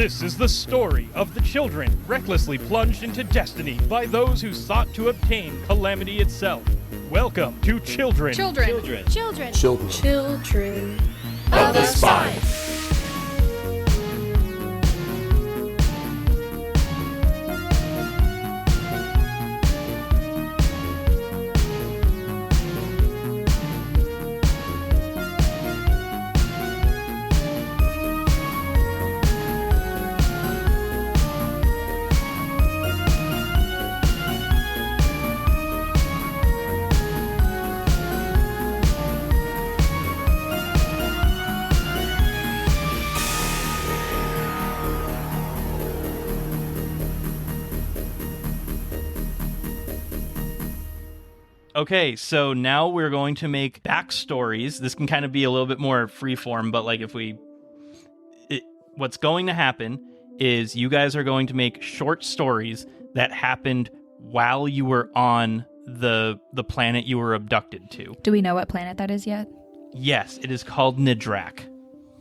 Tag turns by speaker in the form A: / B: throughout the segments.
A: This is the story of the children recklessly plunged into destiny by those who sought to obtain calamity itself. Welcome to Children.
B: Children of the Spine.
C: Okay, so now we're going to make backstories. This can kind of be a little bit more freeform, but like what's going to happen is you guys are going to make short stories that happened while you were on the planet you were abducted to.
B: Do we know what planet that is yet?
C: Yes, it is called Nedrak.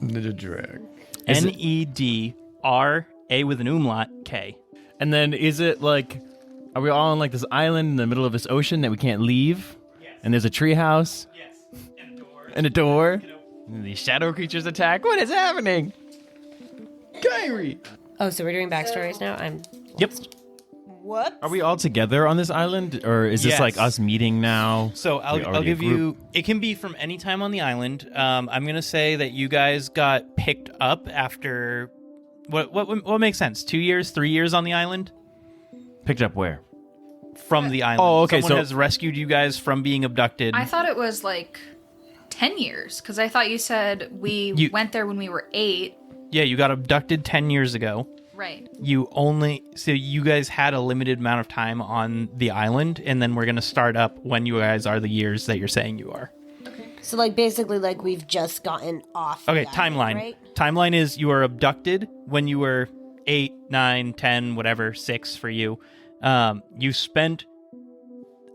D: Nedrak.
C: Nedra, A with an umlaut, K.
D: And then is it like, are we all on like this island in the middle of this ocean that we can't leave?
C: Yes.
D: And there's a treehouse?
C: Yes, and a door.
D: And a door? And these shadow creatures attack? What is happening? Kyrie!
E: Oh, so we're doing backstories now? I'm
C: Yep.
E: What?
D: Are we all together on this island? Or is this
C: Yes.
D: like us meeting now?
C: So I'll give you. It can be from any time on the island. I'm gonna say that you guys got picked up after what makes sense? 2 years, 3 years on the island.
D: Picked up where?
C: From the island.
D: Oh, okay,
C: Someone
D: so-
C: has rescued you guys from being abducted.
B: I thought it was like 10 years, because I thought you said we went there when we were 8.
C: Yeah, you got abducted 10 years ago.
B: Right.
C: So you guys had a limited amount of time on the island, and then we're gonna start up when you guys are the years that you're saying you are.
E: So like basically like we've just gotten off.
C: Okay,
E: the
C: timeline.
E: island, right?
C: Timeline is you were abducted when you were 8, 9, 10, whatever, 6 for you. You spent,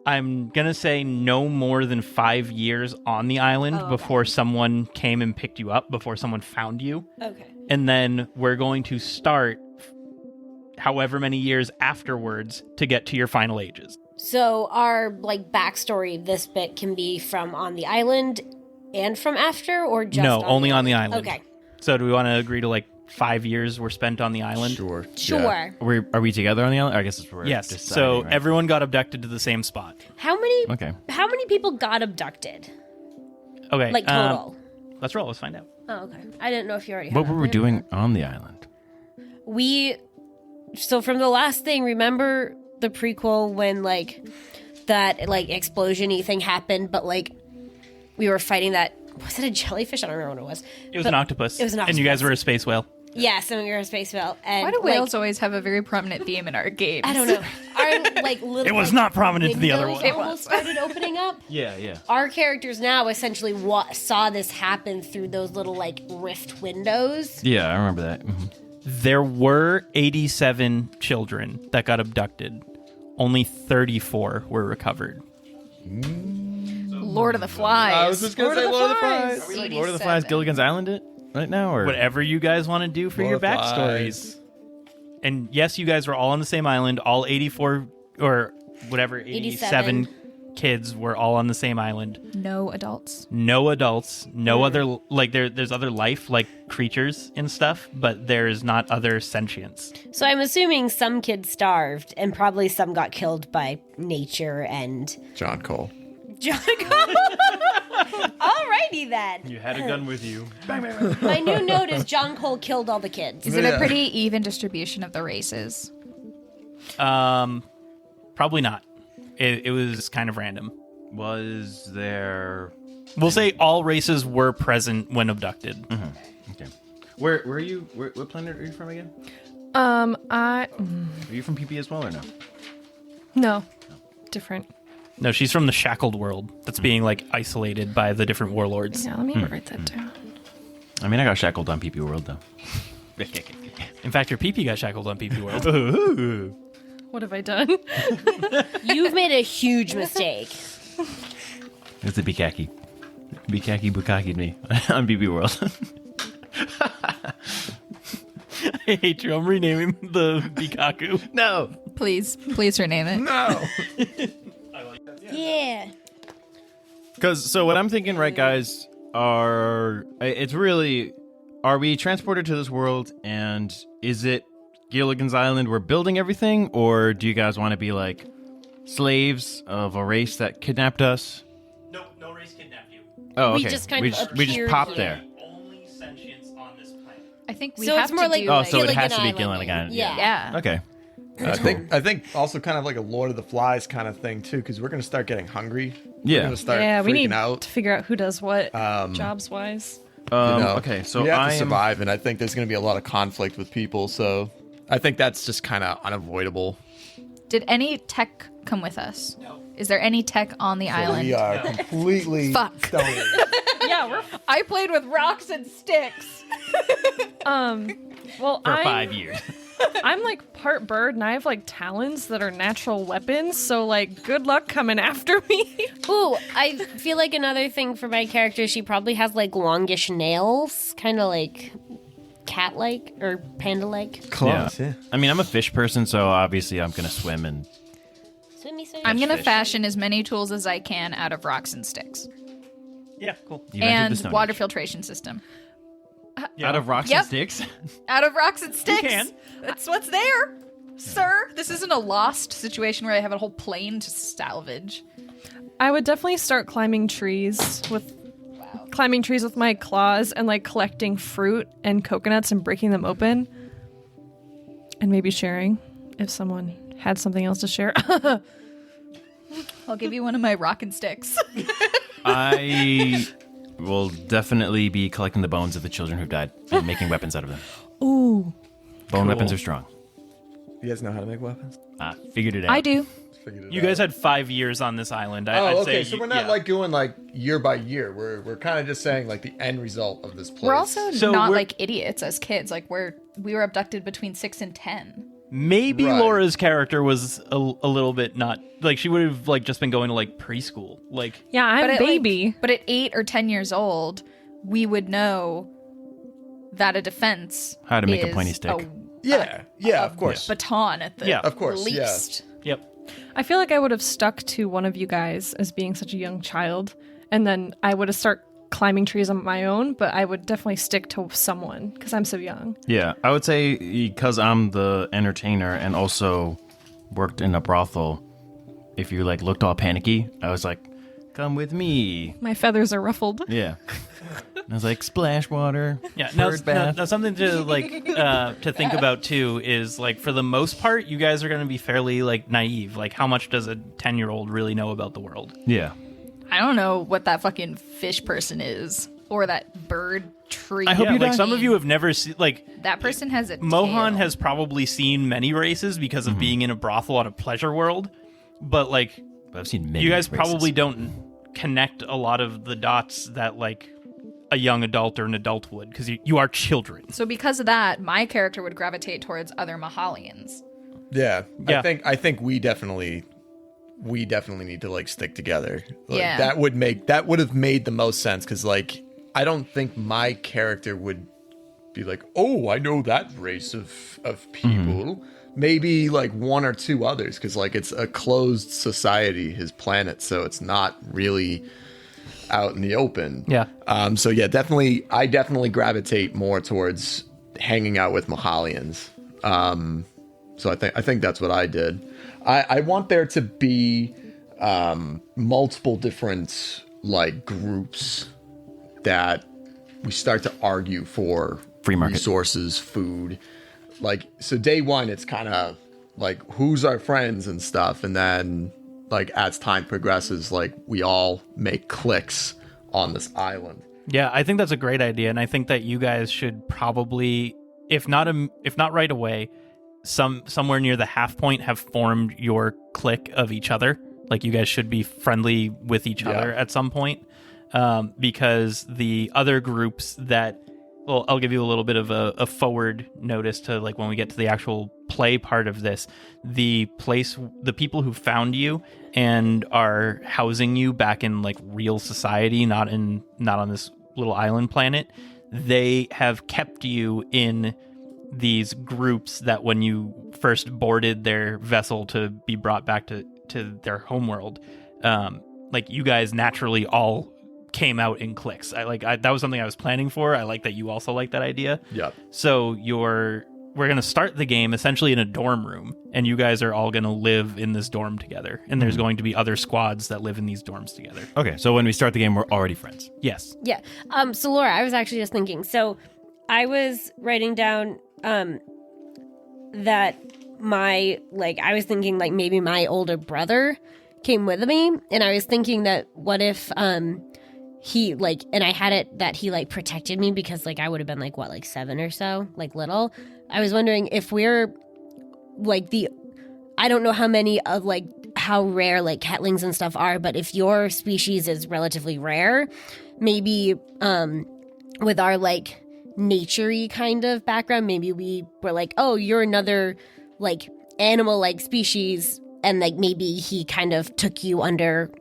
C: I'm going to say, no more than 5 years on the island before someone came and picked you up, before someone found you.
E: Okay.
C: And then we're going to start however many years afterwards to get to your final ages.
E: So our like backstory of this bit can be from on the island and from after, or just
C: No, only on the island.
E: Okay.
C: So do we want to agree to like 5 years were spent on the island?
D: Sure.
E: Sure.
D: Are we together on the island? I guess it's where
C: Yes.
D: deciding,
C: So
D: right?
C: everyone got abducted to the same spot.
E: How many?
D: Okay.
E: How many people got abducted?
C: Okay.
E: Like total?
C: Let's roll. Let's find out.
E: Oh, okay. I didn't know if you already.
D: What
E: had
D: were
E: that
D: we
E: there.
D: doing on the island?
E: So from the last thing, remember the prequel when like that like explosion-y thing happened, but like we were fighting that. Was it a jellyfish? I don't remember what it was.
C: It was
E: But
C: an octopus.
E: It was an octopus.
C: And you guys were a space whale.
E: Yes, and we were a space whale. And
B: Why do
E: like,
B: whales always have a very prominent theme in our games?
E: I don't know. Our like little.
C: It was
E: like,
C: not prominent to the other
E: windows
C: one.
B: It was.
E: almost started opening up.
D: Yeah.
E: Our characters now essentially saw this happen through those little like rift windows.
D: Yeah, I remember that. Mhm.
C: There were 87 children that got abducted. Only 34 were recovered.
B: Lord of the Flies.
D: Lord of the Flies.
B: Are we like
D: Lord of the Flies, Gilligan's Island it right now? Or
C: Whatever you guys want to do for your backstories. And yes, you guys were all on the same island. All 84 or whatever, 87 kids were all on the same island.
B: No adults.
C: No adults. No other, like there's other life, like creatures and stuff, but there's not other sentience.
E: So I'm assuming some kids starved, and probably some got killed by nature and
F: John Cole.
E: John Cole. Alrighty then.
D: you had a gun with you.
E: My new note is John Cole killed all the kids.
B: Is it a pretty even distribution of the races?
C: Probably not. It was kind of random.
D: Was there?
C: We'll say all races were present when abducted.
D: Okay. Where are you? What planet are you from again?
G: Are
D: you from PP as well or no?
G: No. Different.
C: No, she's from the shackled world that's being like isolated by the different warlords.
G: Yeah, let me write that down.
D: I mean, I got shackled on PP World though.
C: In fact, your PP got shackled on PP World.
G: What have I done?
E: You've made a huge mistake.
D: It's the Bikaki. Bikaki Bukaki'd me on PP World.
C: Hey, Drew, I'm renaming the Bikaku.
D: No.
B: Please rename it.
F: No.
E: Yeah.
D: Because so what I'm thinking, right, guys, are we transported to this world, and is it Gilligan's Island? We're building everything, or do you guys want to be like slaves of a race that kidnapped us?
C: No race kidnapped you.
D: Oh,
E: We
D: okay.
E: just kind
D: we
E: of
D: just
E: appeared
D: popped
E: here.
D: there.
C: Only sentience on this planet.
B: I think we
E: So
B: have
E: it's more
B: to
E: like-
B: do
D: Oh,
B: like,
D: so it has to be
E: Gilligan
D: Gilligan
E: Island.
D: Island.
E: Yeah.
D: Okay.
F: I think also kind of like a Lord of the Flies kind of thing too, because we're gonna start getting hungry.
D: Yeah.
F: We're gonna start
G: Yeah, we
F: freaking
G: need
F: out.
G: to figure out who does what jobs wise.
D: Okay, so
F: we have
D: I
F: to
D: am.
F: survive, and I think there's gonna be a lot of conflict with people. So I think that's just kind of unavoidable.
B: Did any tech come with us? No. Is there any tech on the island?
F: We are completely
B: Fuck.
F: stoned.
G: Yeah,
B: I played with rocks and sticks.
G: well,
C: For 5 years.
G: I'm like part bird, and I have like talons that are natural weapons. So like, good luck coming after me.
E: Ooh, I feel like another thing for my character, she probably has like longish nails, kind of like cat-like or panda-like.
F: Close, yeah.
D: I mean, I'm a fish person, so obviously I'm gonna swim and.
E: Swimmy, swimmy.
B: I'm gonna fashion as many tools as I can out of rocks and sticks.
C: Yeah, cool.
D: You entered the
B: And
D: Stone
B: water
D: Age.
B: filtration system.
D: Out of rocks
B: Yep.
D: and sticks.
B: Out of rocks and sticks.
C: can.
B: That's what's there, sir. This isn't a lost situation where I have a whole plane to salvage.
G: I would definitely start climbing trees with my claws and like collecting fruit and coconuts and breaking them open, and maybe sharing if someone had something else to share.
B: I'll give you one of my rock and sticks.
D: I will definitely be collecting the bones of the children who've died and making weapons out of them.
G: Ooh,
D: Bone weapons are strong.
F: You guys know how to make weapons?
D: Figured it out.
B: I do.
F: Figured it
C: You
F: out.
C: guys had 5 years on this island.
F: Oh,
C: I'd
F: okay.
C: say
F: So we're not
C: yeah.
F: like doing like year by year. We're kind of just saying like the end result of this place.
B: We're also
C: So
B: not
C: we're-
B: like idiots as kids. Like we were abducted between 6 and 10.
C: Maybe
F: Right.
C: Laura's character was a little bit not like she would have like just been going to like preschool. Like
G: yeah, I'm
B: at,
G: baby.
B: But at 8 or 10 years old, we would know that a defense
D: How to make a
B: is
D: pointy stick.
F: Yeah, of course.
B: baton at the
C: Yeah.
F: Of course, yeah.
B: least.
C: yep.
G: I feel like I would have stuck to one of you guys as being such a young child, and then I would have started climbing trees on my own, but I would definitely stick to someone because I'm so young.
D: Yeah, I would say because I'm the entertainer and also worked in a brothel. If you like looked all panicky, I was like, "Come with me."
G: My feathers are ruffled.
D: Yeah. I was like, splash water.
C: Yeah, now,
D: bird bath.
C: now something to like to think about too is like for the most part, you guys are going to be fairly like naive. Like, how much does a 10-year-old really know about the world?
D: Yeah.
B: I don't know what that fucking fish person or that bird tree.
C: I hope
D: you
C: like
D: don't.
C: some of you have never seen like
B: that person has a
C: Mohan
B: tail.
C: has probably seen many races because of being in a brothel on a pleasure world, but like
D: But I've seen many
C: you guys
D: races.
C: probably don't connect a lot of the dots that like a young adult or an adult would because you are children.
B: So because of that, my character would gravitate towards other Mahalians.
F: Yeah.
C: Yeah.
F: I think we definitely need to like stick together. Like,
B: Yeah.
F: that would have made the most sense because like I don't think my character would be like, oh, I know that race of people. Maybe like one or two others because like it's a closed society, his planet, so it's not really out in the open.
C: Yeah.
F: So yeah, I definitely gravitate more towards hanging out with Mahalians. So I think that's what I did. I want there to be multiple different like groups that we start to argue for
D: Free market.
F: resources, food. Like so day one it's kind of like who's our friends and stuff, and then like as time progresses like we all make cliques on this island.
C: Yeah, I think that's a great idea, and I think that you guys should probably, if not right away, somewhere near the half point, have formed your clique of each other. Like you guys should be friendly with each other at some point, because the other groups that, well, I'll give you a little bit of a forward notice to like when we get to the actual play part of this. The people who found you and are housing you back in like real society, not on this little island planet, they have kept you in these groups that when you first boarded their vessel to be brought back to their homeworld, like you guys naturally all came out in cliques. That was something I was planning for. I like that you also like that idea.
F: Yeah.
C: So we're going to start the game essentially in a dorm room, and you guys are all going to live in this dorm together. And there's going to be other squads that live in these dorms together.
D: Okay, so when we start the game, we're already friends.
C: Yes.
E: Yeah. So Laura, I was actually just thinking. So I was writing down that I was thinking like maybe my older brother came with me, and I was thinking that what if he and I had it that he protected me because I would have been 7 or so, little. I was wondering if we're I don't know how many of how rare catlings and stuff are, but if your species is relatively rare, maybe with our nature-y kind of background, maybe we were oh, you're another animal species, and maybe he kind of took you under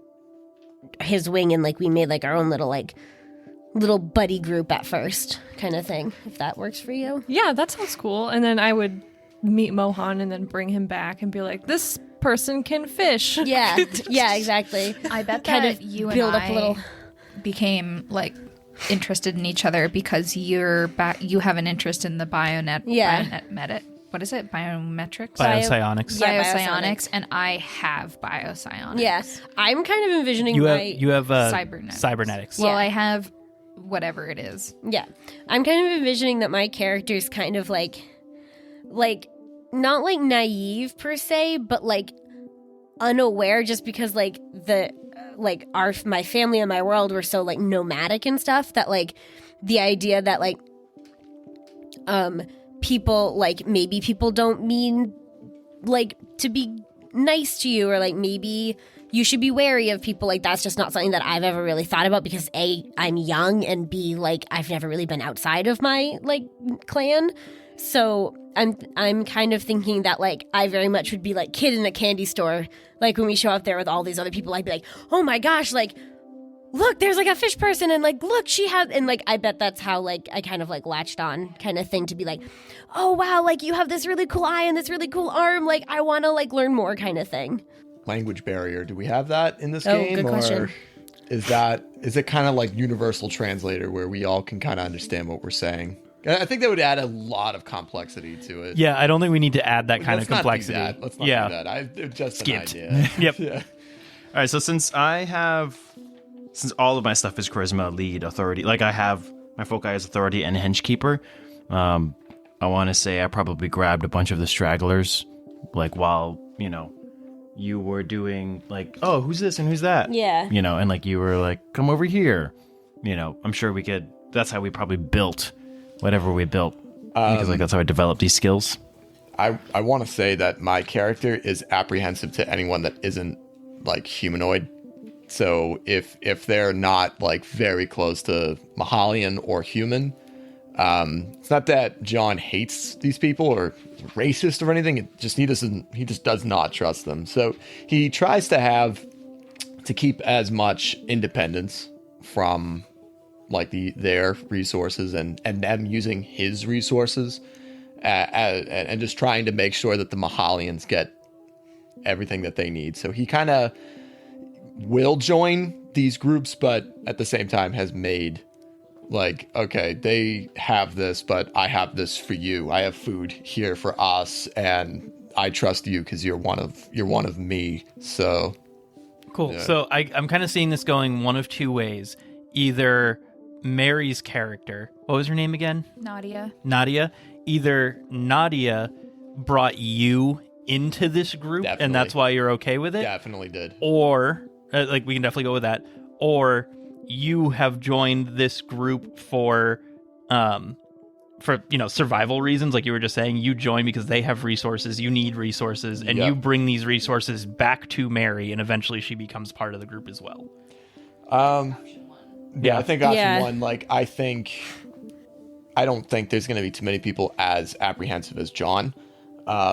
E: his wing, and we made our own little buddy group at first kind of thing, if that works for you.
G: Yeah, that sounds cool. And then I would meet Mohan and then bring him back and be like, this person can fish.
E: Yeah, yeah, exactly.
B: I bet
E: Kind
B: that
E: of
B: you and
E: build up
B: I
E: a little.
B: became interested in each other because you have an interest in the what is it? Biometrics?
C: Biopsionics.
E: Yeah,
B: Biopsionics, and I have biopsionics.
E: Yes, I'm kind of envisioning
C: You have
B: Cybernetics.
C: cybernetics.
B: Well,
E: Yeah.
B: I have whatever it is.
E: Yeah, I'm kind of envisioning that my character's kind of not naive per se, but unaware, just because my family and my world were so nomadic and stuff that the idea that people maybe people don't mean to be nice to you, or maybe you should be wary of people. That's just not something that I've ever really thought about because A, I'm young, and B, I've never really been outside of my clan. So I'm kind of thinking that I very much would be kid in a candy store, when we show up there with all these other people, I'd be like, oh my gosh, look, there's a fish person, and look, she has, and I bet that's how I kind of latched on kind of thing to be oh wow, you have this really cool eye and this really cool arm, I want to learn more kind of thing.
F: Language barrier. Do we have that in this
E: Oh,
F: game?
E: good question.
F: Or is it kind of universal translator where we all can kind of understand what we're saying? I think that would add a lot of complexity to it.
C: Yeah, I don't think we need to add that kind of
F: Let's not do
C: complexity.
F: that. Let's not do that. It's just
C: Skipped.
F: an idea.
C: Yep.
F: Yeah.
D: All right, so since all of my stuff is charisma, lead, authority, I have my foci as authority and henchkeeper, I want to say I probably grabbed a bunch of the stragglers, while, you were doing, oh, who's this and who's that?
E: Yeah.
D: And, you were come over here. I'm sure we could, that's how we probably built whatever we built. Because, that's how I developed these skills.
F: I want to say that my character is apprehensive to anyone that isn't, humanoid. So if they're not very close to Mahalian or human, it's not that John hates these people or racist or anything. It just he just does not trust them. So he tries to keep as much independence from their resources and them using his resources, and just trying to make sure that the Mahalians get everything that they need. So he kind of will join these groups, but at the same time has made okay, they have this, but I have this for you. I have food here for us, and I trust you because you're one of me. So
C: Cool.
F: Yeah.
C: So I'm kind of seeing this going one of two ways. Either Mary's character, what was her name again? Nadia. Either Nadia brought you into this group,
F: Definitely.
C: and that's why you're okay with it.
F: definitely did.
C: Or we can definitely go with that. Or you have joined this group for survival reasons, like you were just saying. You join because they have resources, you need resources, and
F: Yep.
C: you bring these resources back to Mary, and eventually she becomes part of the group as well.
F: Yeah, I think option
E: Yeah.
F: one, I don't think there's going to be too many people as apprehensive as John.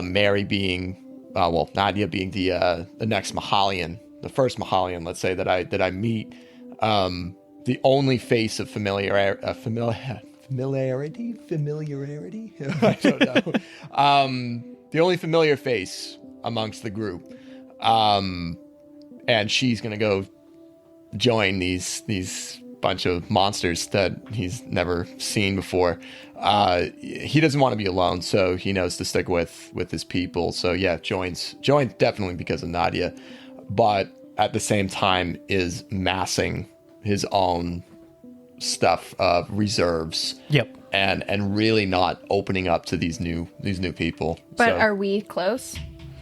F: Mary being, Nadia being the next Mahalian, the first Mahalian, let's say, that I meet. The only face of familiarity familiarity. I don't know. The only familiar face amongst the group, and she's gonna go join these bunch of monsters that he's never seen before. He doesn't want to be alone, so he knows to stick with his people. So yeah, joins definitely because of Nadia, but at the same time is massing his own stuff of reserves.
C: Yep.
F: And really not opening up to these new people.
B: But
F: So,
B: are we close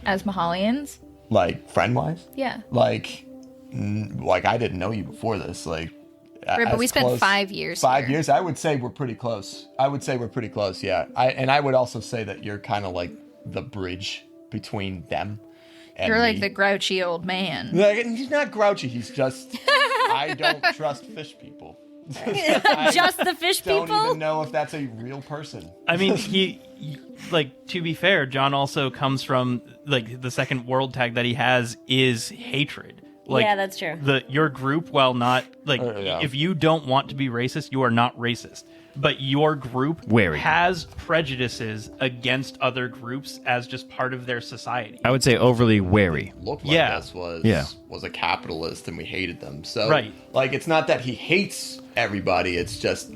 B: as Mahalians?
F: like friend wise?
B: Yeah.
F: Like I didn't know you before this. Like
B: Right, but
F: as
B: we spent
F: close-
B: 5 years
F: 5
B: here.
F: years. I would say we're pretty close. Yeah. I would also say that you're kind of like the bridge between them. And
B: You're like
F: me.
B: the grouchy old man.
F: Like, he's not grouchy. He's just I don't trust fish people.
E: Just the fish
F: Don't
E: people?
F: even know if that's a real person.
C: I mean, like, to be fair, John also comes from, like, the second world tag that he has is hatred. Like,
E: Yeah, that's true.
C: Your group, while not, like,
F: Yeah.
C: if you don't want to be racist, you are not racist. But your group
D: Wary.
C: has prejudices against other groups as just part of their society.
D: I would say overly wary.
F: Looked like
C: Yeah.
F: us was
D: Yeah.
F: was a capitalist and we hated them. So
C: Right.
F: like it's not that he hates everybody, it's just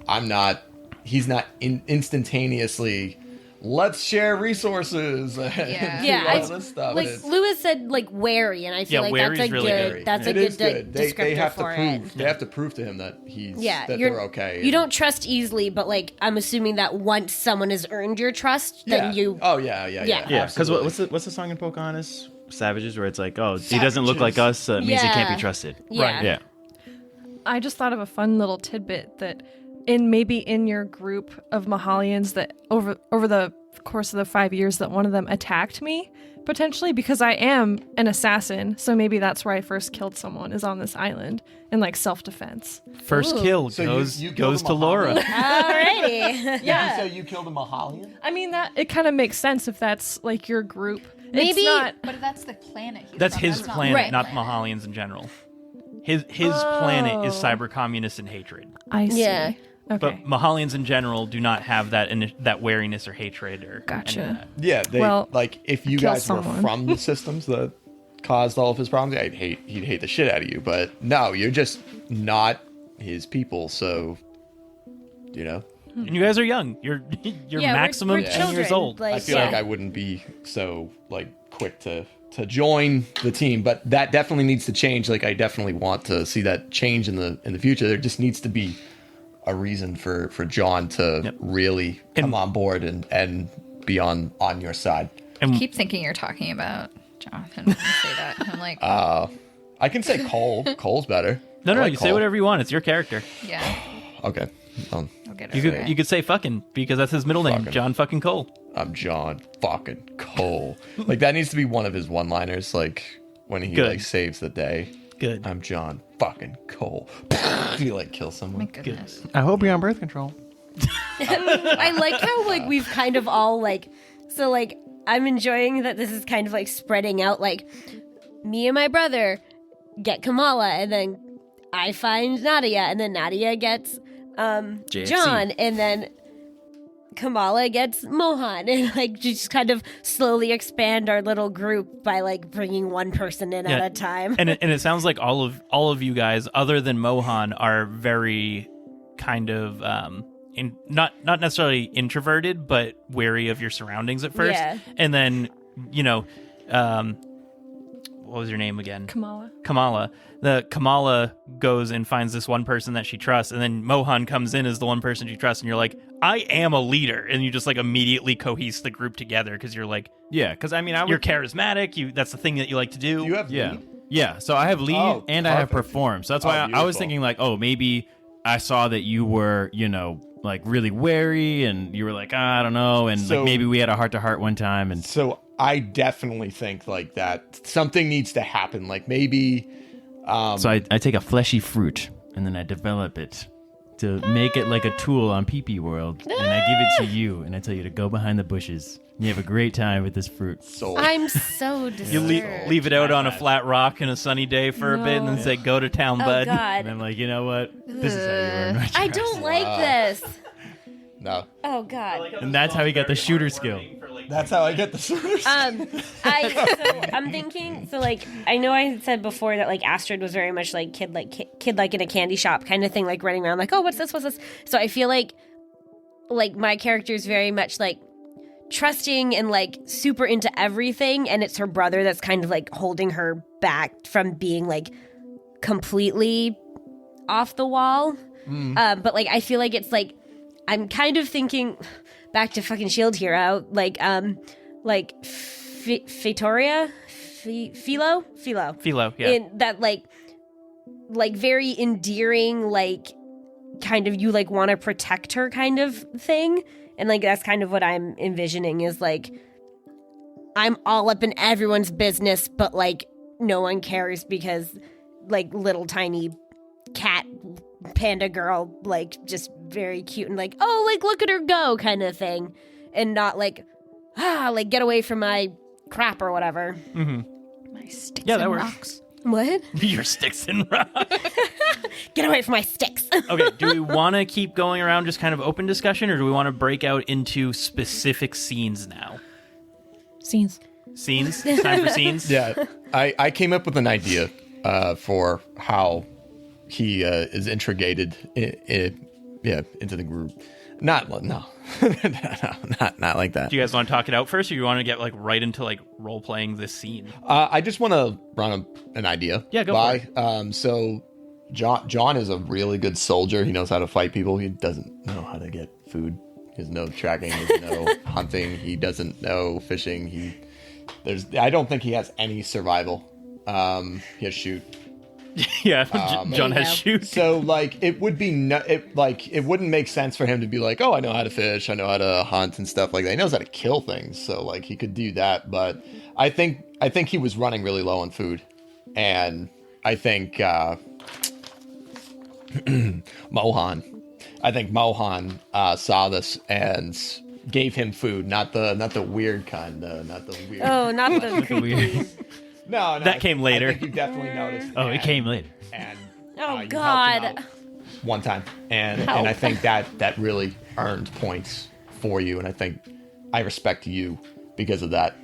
F: he's not instantaneously let's share resources and
B: Yeah.
F: do
E: Yeah,
F: all this stuff.
E: like
F: It's-
E: Lewis said, like wary, and I feel
C: Yeah,
E: like
C: wary's
E: that's a
C: really
E: good.
C: good.
E: That's a
F: it is
E: good
F: good.
E: descriptor
F: They have to
E: for
F: prove
E: it.
F: they have to prove to him that
E: Yeah,
F: that
E: you're,
F: they're okay.
E: You don't trust easily, but like I'm assuming that once someone has earned your trust,
F: yeah.
E: then you.
F: Oh yeah.
E: Yeah.
D: Yeah, because
F: absolutely.
D: what's the song in Pocahontas? Savages, where it's like, oh, he doesn't look like us, so it means he can't be
E: Yeah.
D: trusted.
E: Yeah.
D: Yeah.
G: I just thought of a fun little tidbit that in your group of Mahalians that over the course of the 5 years that one of them attacked me, potentially, because I am an assassin, so maybe that's where I first killed someone, is on this island in like self-defense.
C: First kill
F: So
C: goes
F: you killed
C: to
F: him
C: Laura.
E: Alrighty.
F: Yeah. So you killed a Mahalian?
G: I mean, that it kind of makes sense if that's like your group.
E: Maybe-
G: It's not,
B: But that's the planet. He's
C: That's
B: from.
C: his
B: not
C: planet,
E: Right.
C: not Mahalians in general. His planet is cyber communist and hatred.
G: I see.
E: Yeah.
G: Okay.
C: But Mahalians in general do not have that wariness or hatred or
G: Gotcha.
C: any of that.
F: Yeah,
G: Well,
F: like if you
G: kill
F: guys were
G: someone.
F: from the systems that caused all of his problems, he'd hate the shit out of you. But no, you're just not his people, so you know.
C: And you guys are young. You're
E: Yeah,
C: maximum
E: we're
C: 10 years
E: children,
C: old.
E: like-
F: I feel
E: Yeah.
F: like I wouldn't be so like quick to join the team, but that definitely needs to change. Like I definitely want to see that change in the future. There just needs to be a reason for John to really come on board and be on your side.
B: I keep thinking you're talking about Jonathan when you say that. I'm like,
F: I can say Cole. Cole's better.
C: No,
F: I like
C: you say
F: Cole.
C: whatever you want. It's your character.
B: yeah,
F: Okay.
B: I'll get
C: You
B: over
C: could
B: it.
C: you could say fucking because that's his middle name,
F: Fucking.
C: John fucking Cole.
F: I'm John fucking Cole. Like that needs to be one of his one-liners. Like when he
C: Good.
F: like saves the day.
C: Good.
F: I'm John fucking Cole. He like kill
B: My
F: someone.
B: goodness.
D: I hope you're on birth control.
E: I like how like we've kind of all like so like I'm enjoying that this is kind of like spreading out. Like me and my brother get Kamala, and then I find Nadia, and then Nadia gets
D: JFC.
E: John, and then Kamala gets Mohan, and like just kind of slowly expand our little group by like bringing one person in
C: Yeah.
E: at a time.
C: And it sounds like all of you guys, other than Mohan, are very kind of not necessarily introverted, but wary of your surroundings at first.
E: Yeah.
C: And then what was your name again?
G: Kamala.
C: Kamala. The Kamala goes and finds this one person that she trusts, and then Mohan comes in as the one person she trusts, and you're like, I am a leader, and you just like immediately cohese the group together because you're like,
D: Yeah, because I mean,
C: you're charismatic. That's the thing that you like to do.
F: Do you have
D: Yeah.
F: lead?
D: Yeah, so I have lead
F: Oh,
D: and I have
F: perfect.
D: perform. So that's
F: Oh,
D: why I was
F: beautiful.
D: thinking like, oh, maybe I saw that you were, like really wary and you were like, I don't know. And
F: So-
D: like maybe we had a heart to heart one time. And
F: So I definitely think like that something needs to happen. Like maybe
D: so I take a fleshy fruit and then I develop it to make it like a tool on PP World. And I give it to you and I tell you to go behind the bushes. You have a great time with this fruit.
F: so
E: I'm so disturbed.
C: You leave it out on a flat rock in a sunny day for a bit and then say, go to town,
E: Oh
C: bud.
D: And
E: God,
D: I'm like, you know what? This is how you learn.
E: I don't like this.
F: No.
E: Oh God.
D: And that's how he got the shooter skill.
F: That's how I get the shooters.
E: I'm thinking. So like, I know I had said before that like Astrid was very much like kid like in a candy shop kind of thing, like running around like, oh, what's this? What's this? So I feel like my character is very much like trusting and like super into everything, and it's her brother that's kind of like holding her back from being like completely off the wall. But like I feel like it's like I'm kind of thinking back to fucking Shield Hero, like Fitoria, Philo,
C: yeah.
E: in that like very endearing, like kind of you like want to protect her kind of thing, and like that's kind of what I'm envisioning is like I'm all up in everyone's business, but like no one cares because like little tiny cat panda girl, like just very cute and like, oh, like look at her go kind of thing, and not like like get away from my crap or whatever.
B: My sticks
C: Yeah, that
B: and
C: works.
B: rocks.
E: What?
C: Your sticks and rocks.
E: Get away from my sticks.
C: Okay, do we want to keep going around just kind of open discussion, or do we want to break out into specific scenes now?
G: Scenes.
C: Scenes? Time for scenes?
F: Yeah, I came up with an idea for how he is integrated into the group. Not like that.
C: Do you guys want to talk it out first, or you want to get like right into like role playing this scene?
F: I just want to run an idea.
C: Yeah, go for it.
F: So John is a really good soldier. He knows how to fight people. He doesn't know how to get food. He has no tracking. He has no hunting. He doesn't know fishing. I don't think he has any survival. He has shoot.
C: Yeah, John has shoot.
F: So like it would be it wouldn't make sense for him to be like, oh, I know how to fish, I know how to hunt and stuff like that. He knows how to kill things, so like he could do that. But I think he was running really low on food, and I think Mohan saw this and gave him food, not the weird kind, not the weird.
E: Oh, not the creepy.
F: No,
C: that came later.
F: I think you definitely noticed.
D: Oh, it came later.
F: And
E: Oh,
F: you
E: God.
F: helped him out one time, and I think that really earned points for you, and I think I respect you because of that.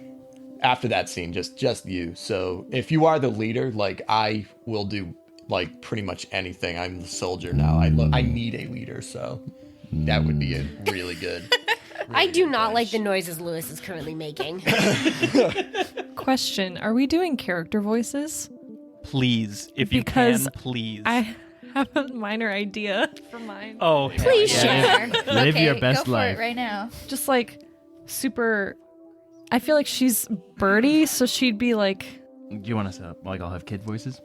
F: After that scene, just you. So if you are the leader, like I will do like pretty much anything. I'm the soldier now. I need a leader, so that would be a really good.
E: I do not like the noises Lewis is currently making.
G: Question: are we doing character voices?
C: Please, if you
G: Because
C: can, please.
G: I have a minor idea for mine.
C: Oh,
E: Please share.
D: Live your best
B: go
D: life.
B: for it right now.
G: Just like super. I feel like she's Birdie, so she'd be like.
D: Do you want us to, like, I'll have kid voices?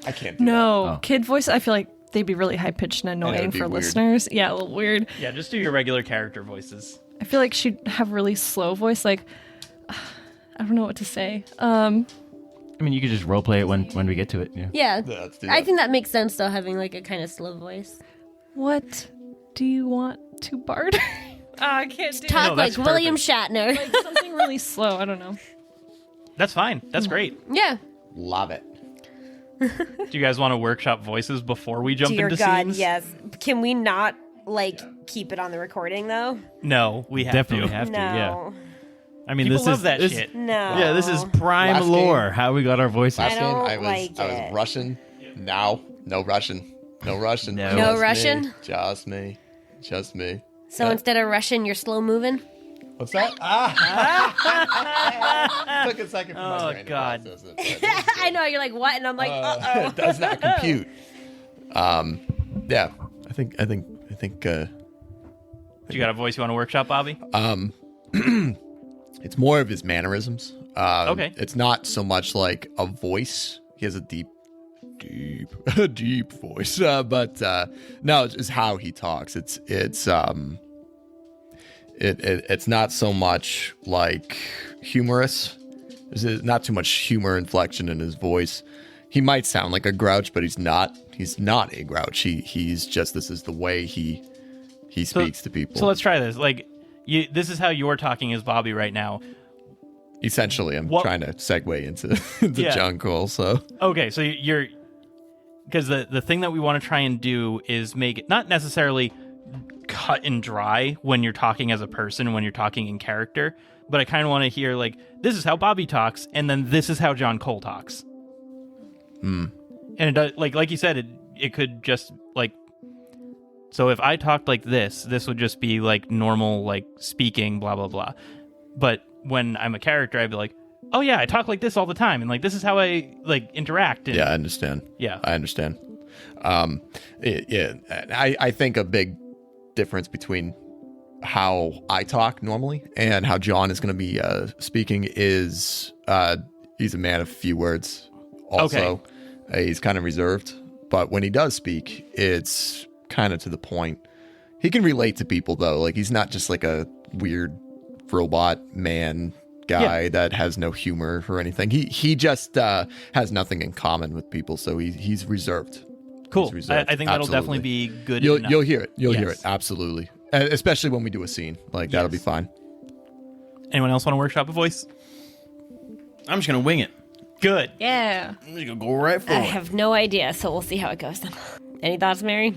F: I can't do
G: No,
D: Oh.
G: kid voice. I feel like they'd be really high pitched and annoying
F: it'd be
G: for
F: weird.
G: listeners. Yeah, a little weird.
C: Yeah, just do your regular character voices.
G: I feel like she'd have really slow voice. Like, I don't know what to say.
D: I mean, you could just roleplay it when we get to it. Yeah.
E: Yeah.
F: that. Let's do
E: I
F: that.
E: think that makes sense though, having like a kind of slow voice.
G: What do you want to barter? I can't do
E: Talk
C: No,
E: like
C: that's
E: William Shatner.
G: like something really slow. I don't know.
C: That's fine. That's great.
E: Yeah.
F: Love it.
C: Do you guys want to workshop voices before we jump
E: Dear
C: into
E: God,
C: scenes?
E: yes. Can we not like keep it on the recording though?
C: No, we have
D: Definitely
C: to.
D: have to,
E: No.
D: yeah. I mean,
C: People
D: this
C: love
D: is
C: that
D: this,
C: shit.
E: No.
D: Yeah, this is prime
F: Last
D: lore.
F: game-
D: How we got our voices.
E: I
F: Last game,
E: don't
F: I was
E: like it.
F: Russian. Now, no Russian. No Russian.
D: No.
E: No
F: Just
E: Russian?
F: me. Just me. Just me.
E: So instead of Russian, you're slow moving?
F: What's that? Took a second for my
C: Oh,
F: brain to
C: God.
F: process it, but it was good.
E: I know, you're like, what? And I'm like, uh-oh.
F: It does not compute. Yeah, I think.
C: You got a voice you want to workshop, Bobby?
F: It's more of his mannerisms.
C: Okay.
F: It's not so much like a voice. He has a deep voice. But no, it's just how he talks. It's not so much like humorous. There's not too much humor inflection in his voice. He might sound like a grouch, but he's not. He's not a grouch. He's just, this is the way he speaks to people.
C: So let's try this. Like, this is how you're talking as Bobby right now.
F: Essentially, I'm
C: What-
F: trying to segue into the
C: Yeah.
F: jungle. So
C: Okay, so you're... Because the thing that we want to try and do is make it not necessarily cut and dry when you're talking as a person, when you're talking in character. But I kind of want to hear, like, this is how Bobby talks, and then this is how John Cole talks. And it does, like you said, it could just, like, so if I talked like this would just be, like, normal, like, speaking, blah, blah, blah. But when I'm a character, I'd be like, oh, yeah, I talk like this all the time, and, like, this is how I, like, interact. And,
F: Yeah, I understand.
C: Yeah.
F: I understand. I think a big difference between how I talk normally and how John is going to be speaking is he's a man of few words. Also, he's kind of reserved, but when he does speak, it's kind of to the point. He can relate to people, though. Like, he's not just like a weird robot man guy that has no humor or anything. He just has nothing in common with people, so he's reserved.
C: Cool.
F: He's reserved.
C: I think that'll
F: Absolutely.
C: definitely be good.
F: You'll
C: enough.
F: hear it. You'll hear
C: Yes.
F: it. Absolutely. Especially when we do a scene. Like, that'll be fine.
C: Anyone else want to workshop a voice?
D: I'm just gonna wing it.
C: Good.
E: Yeah.
D: I'm just gonna go right for
E: I
D: it.
E: have no idea, so we'll see how it goes then. Any thoughts, Mary?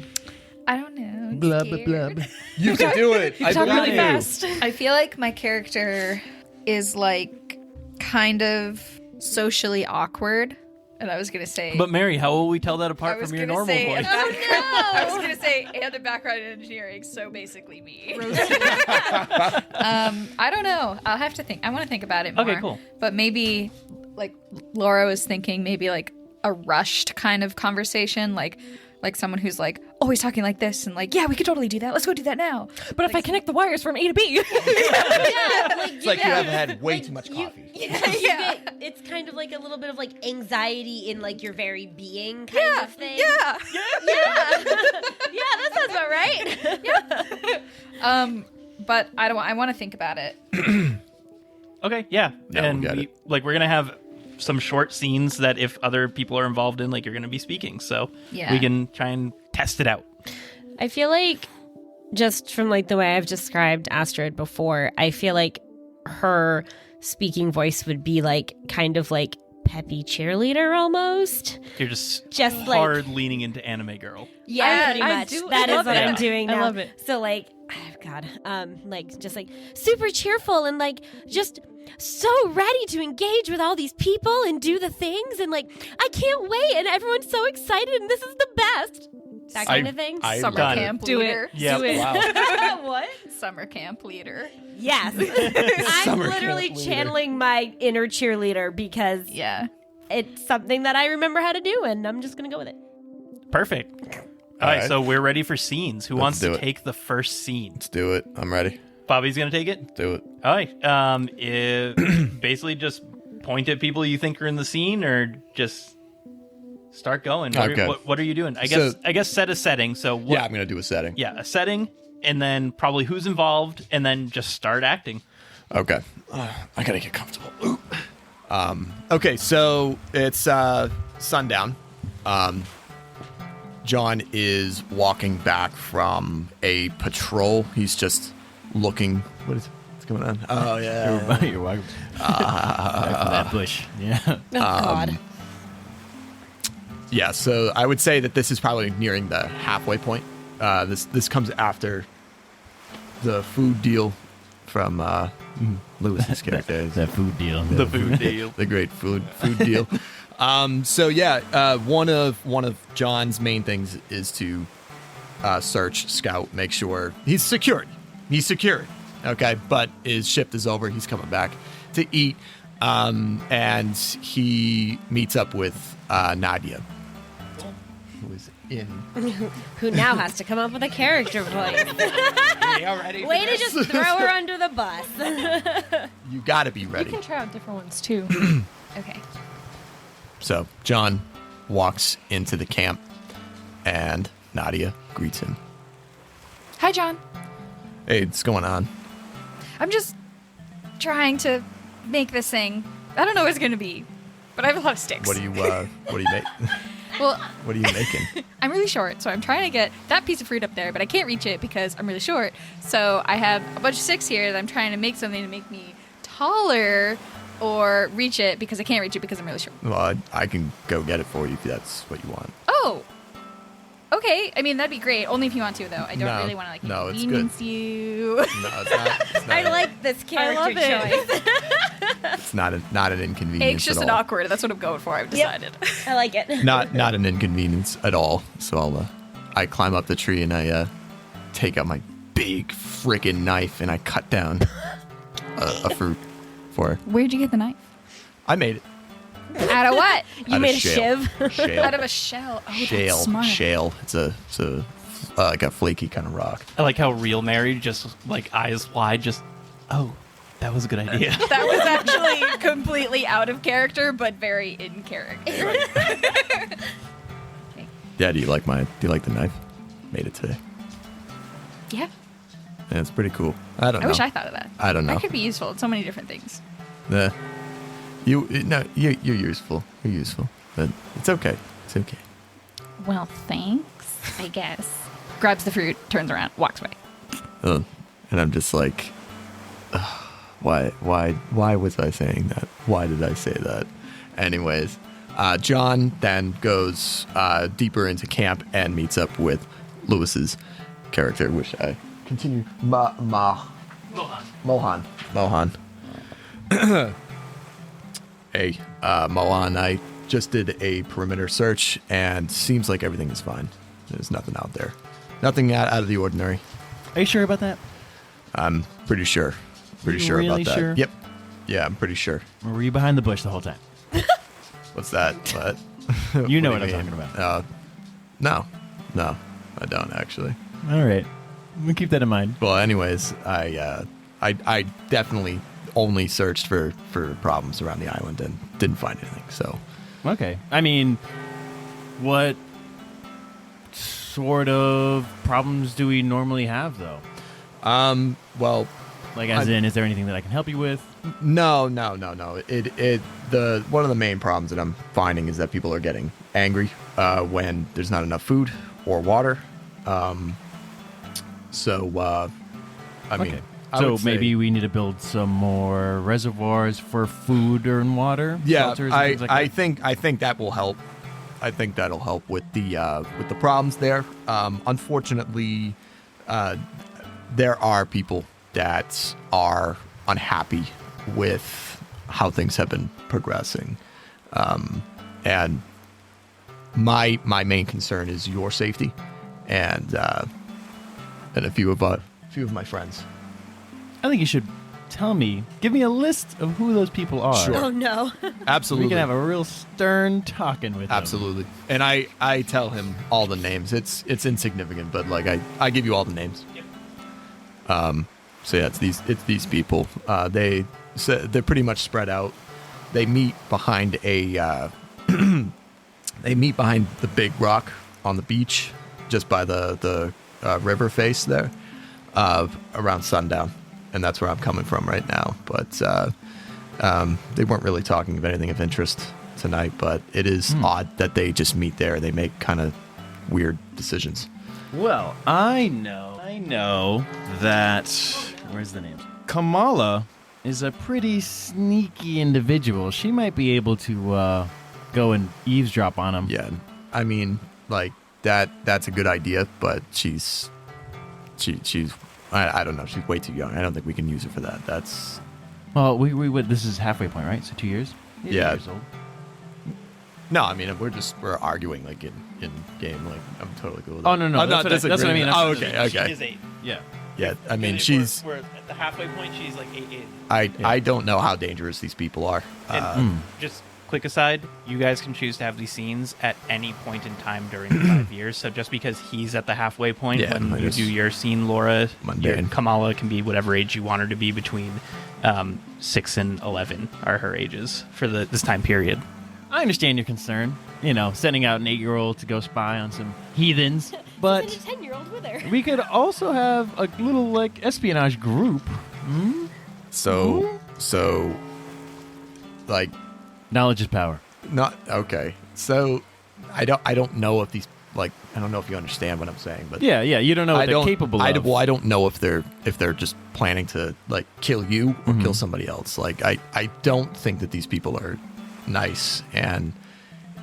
B: I don't know.
D: Blah blah blah. blah.
F: You can do it. I
G: Talk
F: believe
G: really
F: you.
G: fast.
B: I feel like my character is like kind of socially awkward. And I was gonna say,
C: But Mary, how will we tell that
B: I
C: apart
B: was
C: from your
B: gonna
C: normal
B: say,
C: voice?
B: I was gonna say, and a background in engineering, so basically me. I don't know. I'll have to think. I want to think about it more.
C: Okay, cool.
B: But maybe, like Laura was thinking, maybe like a rushed kind of conversation, like someone who's like always talking like this and like, yeah, we could totally do that. Let's go do that now.
G: But if I connect the wires from A to B,
F: It's like you have had way too much coffee.
E: It's kind of like a little bit of like anxiety in like your very being kind of thing.
B: Yeah.
E: Yeah, that sounds about right.
B: But I want to think about it.
C: Okay, yeah.
F: Yeah,
C: And
F: we'll get
C: we're going to have some short scenes that if other people are involved in, like, you're going to be speaking. So
B: Yeah.
C: we can try and test it out.
E: I feel like just from like the way I've described Astrid before, I feel like her speaking voice would be like kind of like peppy cheerleader almost.
C: You're just
E: like
C: hard leaning into anime girl.
E: Yeah, pretty
G: I
E: much.
G: do-
E: That
G: I
E: is
G: love
E: what
G: it.
E: I'm doing
G: I
E: now.
G: love it.
E: So like, oh God, like just like super cheerful and like just so ready to engage with all these people and do the things and like I can't wait and everyone's so excited and this is the best. That kind of thing.
B: Summer
C: Done.
B: camp
G: Do it.
B: leader.
C: Yeah.
G: do it.
F: Wow.
E: What?
B: Summer camp leader.
E: Yes. I'm
F: Summer
E: literally
F: camp leader.
E: channeling my inner cheerleader because
B: Yeah.
E: it's something that I remember how to do and I'm just going to go with it.
C: Perfect. All right,
F: right.
C: so we're ready for scenes. Who wants
F: do
C: to
F: it.
C: take the first scene?
F: Let's do it. I'm ready.
C: Bobby's going to take it?
F: Do it.
C: All right. Basically just point at people you think are in the scene or just start going.
F: Okay.
C: What are you doing? I
F: So-
C: guess set a setting. So what,
F: Yeah, I'm going to do a setting.
C: yeah, a setting, and then probably who's involved, and then just start acting.
F: Okay. I gotta get comfortable. Ooh. Okay, so it's sundown. John is walking back from a patrol. He's just looking. What's going on? Oh yeah.
D: You're welcome. Back from that bush. Yeah.
E: Oh God.
F: Yeah. So I would say that this is probably nearing the halfway point. This comes after the food deal from Lewis's character.
D: That food deal.
C: The food deal.
F: The great food deal. So yeah, one of John's main things is to search, scout, make sure he's secured. He's secured. Okay, but his shift is over. He's coming back to eat, and he meets up with Nadia, who is in.
E: Who now has to come up with a character voice. Way to just throw her under the bus.
F: You got to be
G: You
F: ready.
G: can try out different ones too.
B: Okay.
F: So John walks into the camp, and Nadia greets him.
B: Hi, John.
F: Hey, what's going on?
B: I'm just trying to make this thing. I don't know what it's gonna be, but I have a lot of sticks.
F: What do you make?
B: Well,
F: What are you making?
B: I'm really short, so I'm trying to get that piece of fruit up there, but I can't reach it because I'm really short. So I have a bunch of sticks here that I'm trying to make something to make me taller or reach it because I can't reach it because I'm really short.
F: Well, I can go get it for you if that's what you want.
B: Oh, Okay, I mean, that'd be great. Only if you want to, though. I don't
F: No.
B: really want to, like,
F: No, it's
B: inconvenience you.
F: No, it's not. It's not
E: I like this character
G: love it.
E: choice.
F: It's not an inconvenience.
B: It's just
F: at
B: an
F: all.
B: awkward. That's what I'm going for. I've decided.
E: I like it.
F: Not an inconvenience at all. So I climb up the tree and I take out my big freaking knife and I cut down a fruit for her.
B: Where'd you get the knife?
F: I made it.
B: Out of what?
E: You
F: Out
E: made
F: of
E: a
F: shale.
E: shiv.
F: Shale.
B: Out of a shell. Oh,
F: Shale.
B: that's smart.
F: Shale. It's a like a flaky kind of rock.
C: I like how real Mary just like eyes wide, just that was a good idea.
B: That was actually completely out of character, but very in character.
F: Yeah. Do you like the knife? Made it today.
B: Yeah.
F: Yeah, it's pretty cool. I don't know.
B: I wish I thought of that.
F: I don't know.
B: That could be useful in so many different things.
F: You're useful. You're useful, but it's okay. It's okay.
B: Well, thanks, I guess. Grabs the fruit, turns around, walks away.
F: And I'm just like, ugh, why was I saying that? Why did I say that? Anyways, John then goes deeper into camp and meets up with Lewis's character, which I continue. Mohan. Hey, Mohan, I just did a perimeter search and seems like everything is fine. There's nothing out there. Nothing out of the ordinary.
D: Are you sure about that?
F: I'm pretty sure. Pretty
D: You
F: sure
D: really
F: about that.
D: sure?
F: Yep. Yeah, I'm pretty sure.
D: Or were you behind the bush the whole time?
F: What's that? What?
D: You know
F: do
D: what I'm
F: mean?
D: talking about.
F: No, I don't actually.
D: All right. We'll keep that in mind.
F: Well, anyways, I definitely only searched for problems around the island and didn't find anything. So
D: Okay. I mean, what sort of problems do we normally have, though?
F: well,
D: Like, as in, is there anything that I can help you with?
F: no. The one of the main problems that I'm finding is that people are getting angry when there's not enough food or water. I mean,
D: Okay.
F: I
D: So
F: would say-
D: maybe we need to build some more reservoirs for food and water.
F: Yeah,
D: shelters and things like
F: I
D: that?
F: think that will help. I think that'll help with the problems there. Unfortunately, there are people that are unhappy with how things have been progressing, and my main concern is your safety, and a few of my friends.
D: I think you should tell me. Give me a list of who those people are.
F: Sure.
E: Oh no.
F: Absolutely,
D: We can have a real stern talking with them.
F: absolutely. And I tell him all the names. It's insignificant, but like I give you all the names. So yeah, it's these people. They're pretty much spread out. They meet behind the big rock on the beach, just by the river face there, around sundown, and that's where I'm coming from right now. But they weren't really talking of anything of interest tonight. But it is odd that they just meet there. They make kind of weird decisions.
D: Well, I know that. Where's the name? Kamala is a pretty sneaky individual. She might be able to go and eavesdrop on him.
F: Yeah, I mean, like that's a good idea, but she's I don't know. She's way too young. I don't think we can use her for that. That's
D: Well, we would. This is halfway point, right? So 2 years.
F: Yeah.
D: 2 years old.
F: no. I mean, we're arguing like in game. Like I'm totally cool with
D: Oh,
F: that.
D: no, no,
F: I'm
D: that's
F: not
D: what I- that's what I
F: disagreeing.
D: mean,
F: Oh,
D: that's-
F: okay,
C: She is
F: okay.
C: 8.
D: Yeah.
F: Yeah, I mean, she's.
C: We're at the halfway point. She's like 8.
F: I don't know how dangerous these people are.
C: And just quick aside, you guys can choose to have these scenes at any point in time during the 5 years. So just because he's at the halfway point
F: Yeah,
C: when
F: it
C: you
F: is
C: do your scene, Laura,
F: mundane.
C: your Kamala can be whatever age you want her to be between 6 and 11 are her ages for this time period.
D: I understand your concern. You know, sending out an 8-year-old to go spy on some heathens, but
E: Send a 10-year-old with her.
D: we could also have a little like espionage group.
F: So like
D: Knowledge is power.
F: not okay. So I don't know if these like I don't know if you understand what I'm saying, but
D: Yeah, you don't know what they're capable of.
F: Well, I don't know if they're just planning to like kill you or kill somebody else. Like I don't think that these people are nice, and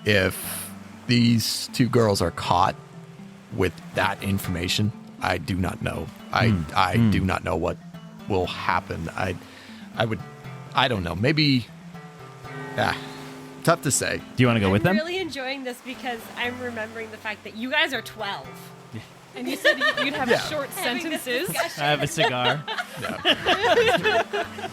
F: if these two girls are caught, with that information, I do not know. I do not know what will happen. I don't know. Maybe, tough to say.
D: Do you want to go with them?
E: I'm really enjoying this because I'm remering the fact that you guys are 12.
G: And you said you'd have short sentences.
D: I have a cigar.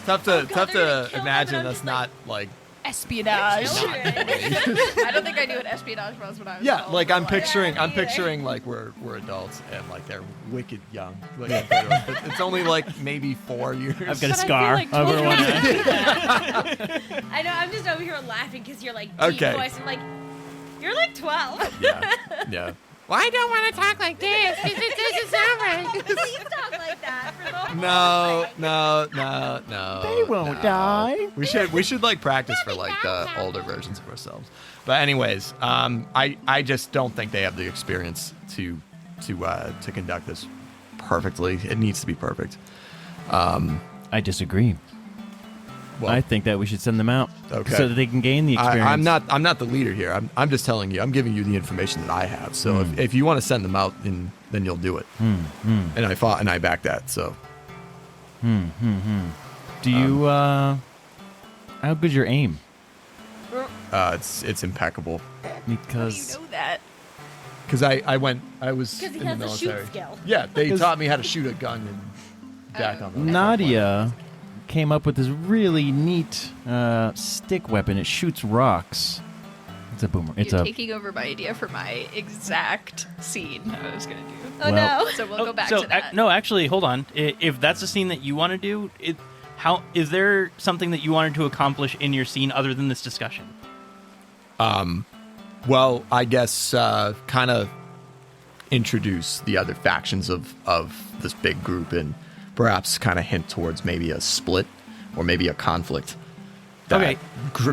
F: Tough to imagine us not like.
B: Espionage. I don't think I knew what espionage was when I was
F: Yeah,
B: 12.
F: like I'm picturing like we're adults and like they're wicked young. Like, it's only like maybe 4 years.
D: I've got a
G: But I feel
D: scar
G: like
D: over
G: children-
D: one eye.
E: I know, I'm just over here laughing because you're like deep
F: Okay.
E: voice. I'm like, you're like 12.
F: Yeah.
H: Well, I don't want to talk like this. This doesn't sound right.
E: Please talk like that for the whole
F: No.
D: They won't die.
F: We should like practice for like the older versions of ourselves. But anyways, I just don't think they have the experience to conduct this perfectly. It needs to be perfect.
D: I disagree.
F: Well,
D: I think that we should send them out
F: Okay.
D: so that they can gain the experience.
F: I'm not the leader here. I'm just telling you. I'm giving you the information that I have. So if you want to send them out, then you'll do it. And I fought and I backed that. So
D: Do you? How good's your aim?
F: it's impeccable.
D: Because
B: You know that.
F: Because I was
E: Because he
F: in the
E: has a shoot
F: military.
E: skill.
F: Yeah, they taught me how to shoot a gun and back on them.
D: Nadia came up with this really neat stick weapon. It shoots rocks. It's a boomer. It's
B: You're
D: a
B: taking over my idea for my exact scene I was going to do.
E: Oh
D: Well-
E: no.
B: So we'll go back
C: so,
B: to that.
C: no, actually, hold on. If that's a scene that you want to do, how is there something that you wanted to accomplish in your scene other than this discussion?
F: Well, I guess kind of introduce the other factions of this big group and perhaps kind of hint towards maybe a split or maybe a conflict that
C: Okay.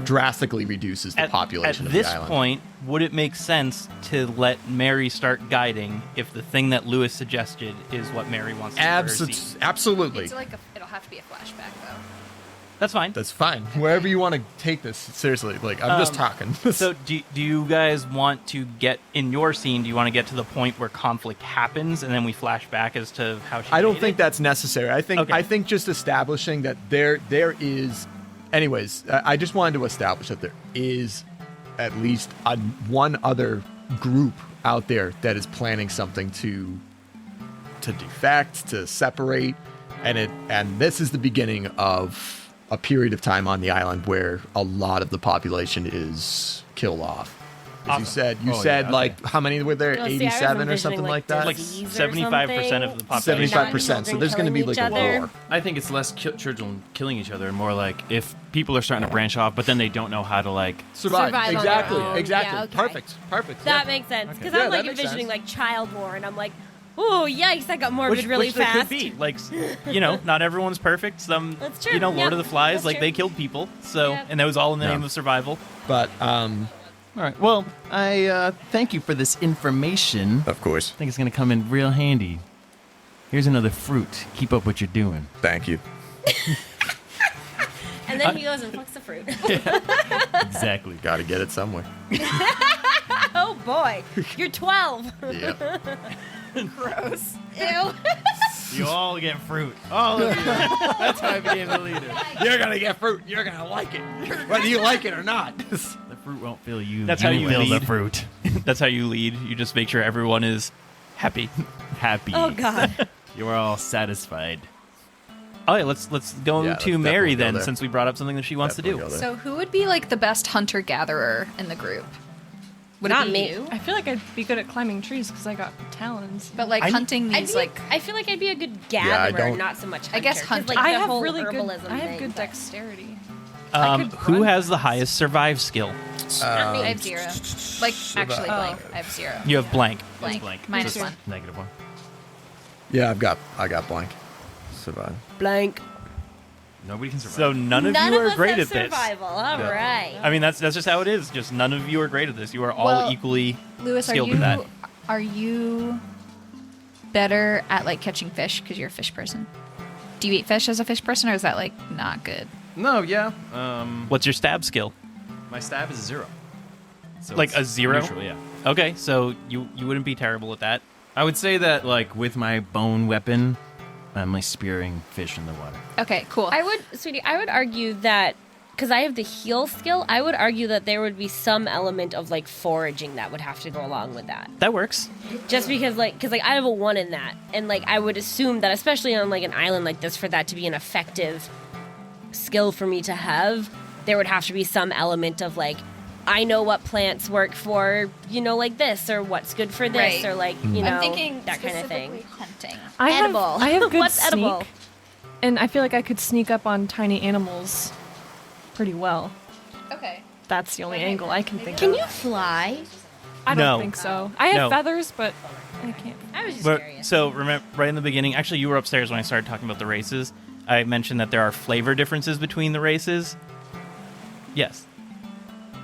F: drastically reduces the population
C: at
F: of
C: this
F: the island.
C: point, would it make sense to let Mary start guiding if the thing that Lewis suggested is what Mary wants to do for her scene?
F: Absolutely.
B: It's like it'll have to be a flashback, though.
C: That's fine.
F: That's fine. Wherever you want to take this, seriously. Like, I'm just talking.
C: So do you guys want to get, in your scene, do you want to get to the point where conflict happens and then we flash back as to how she
F: I don't
C: made
F: think
C: it?
F: that's necessary. I think
C: Okay.
F: I think just establishing that there is. Anyways, I just wanted to establish that there is at least one other group out there that is planning something to defect, to separate, and this is the beginning of a period of time on the island where a lot of the population is killed off. As you said, like, how many were there?
E: Oh, see, I was
F: 87 or
E: envisioning,
F: something like that?
C: Like
E: disease or
C: 75% of the population.
F: 75%. So there's going to be like a
E: Children
F: war.
D: I think it's less children killing each other and more like if people are starting to branch off, but then they don't know how to like.
E: Survive on their
F: Exactly.
E: own.
F: Exactly.
E: Yeah, okay.
F: Perfect.
E: That
F: yeah.
E: makes sense. Because
F: Yeah,
E: I'm like
F: that makes
E: envisioning
F: sense.
E: like child war, and I'm like, oh yikes, that got morbid really
C: which there
E: fast.
C: could be. Like, not everyone's perfect. Some,
E: That's true.
C: Lord
E: Yeah,
C: of the Flies,
E: that's
C: like
E: true.
C: they killed people. So,
E: Yeah.
C: and that was all in the
F: Yeah.
C: name of survival.
F: But
D: All right. Well, I thank you for this information.
F: of course.
D: I think it's going to come in real handy. Here's another fruit. Keep up what you're doing.
F: Thank you.
E: And then he goes and fucks the fruit.
D: Exactly.
F: Got to get it somewhere.
E: Oh boy, you're 12.
F: Yeah.
E: Gross. Ew.
D: You all get fruit. All of you. That's how I became the leader.
F: You're gonna get fruit. You're gonna like it, whether you like it or not.
D: The fruit won't fill you.
C: That's how you
D: fill
C: lead.
D: the fruit.
C: That's how you lead. You just make sure everyone is happy.
D: Happy.
E: Oh god.
D: You are all satisfied.
C: Oh, yeah, let's go
F: Yeah, let's
C: to Mary
F: definitely go
C: then,
F: there.
C: since we brought up something that she wants
F: Definitely
C: to
F: go
C: do.
F: there.
B: So who would be like the best hunter-gatherer in the group? Would
E: Not
B: it be
E: me.
B: you?
G: I feel like I'd be good at climbing trees because I got talons.
B: But like hunting these
E: I feel like I'd be a good
F: I
E: gatherer,
F: don't-
E: not so much hunter.
B: I guess
E: 'cause,
B: hunter.
E: Like,
G: I
E: the
G: have
E: whole
G: really good.
E: herbalism
G: I have
E: thing,
G: good
E: but-
G: dexterity. I could
C: Who
G: run
C: has the
G: fast.
C: highest survive skill?
B: I have 0. Like actually blank. I have 0.
C: You have blank.
B: Blank.
D: Blank.
B: Minus
D: So it's
B: 1.
D: -1.
F: Yeah, I got blank. Survive.
E: Blank.
D: Nobody can survive.
C: So none of
E: None
C: you
E: of
C: are
E: us
C: great
E: have
C: at this.
E: survival. All
F: Yeah.
E: right.
C: I mean, that's just how it is. Just none of you are great at this. You are all
B: Well,
C: equally
B: Lewis,
C: skilled at that.
B: are you better at like catching fish because you're a fish person? Do you eat fish as a fish person, or is that like not good?
D: No, yeah.
C: What's your stab skill?
D: My stab is 0. So
C: Like
D: it's
C: a 0?
D: Neutral, yeah.
C: Okay, so you wouldn't be terrible at that.
D: I would say that, like, with my bone weapon, I'm like spearing fish in the water.
B: Okay, cool.
E: I would argue that, because I have the heal skill, I would argue that there would be some element of, like, foraging that would have to go along with that.
C: That works.
E: Just because, like, I have a 1 in that. And, like, I would assume that, especially on, like, an island like this, for that to be an effective skill for me to have, there would have to be some element of, like, I know what plants work for, like this, or what's good for this,
B: Right.
E: or, like,
B: I'm thinking
E: that kind of
B: specifically
E: thing.
B: hunting.
G: I
E: Edible.
G: have good
E: What's
G: sneak,
E: edible?
G: and I feel like I could sneak up on tiny animals pretty well.
B: Okay.
G: That's the only angle I can think
E: Can
G: of.
E: you fly?
G: I don't
C: No.
G: think so. I have
C: No.
G: feathers, but I can't.
E: I was just
C: But,
E: curious.
C: so remember, right in the beginning, actually, you were upstairs when I started talking about the races. I mentioned that there are flavor differences between the races. Yes,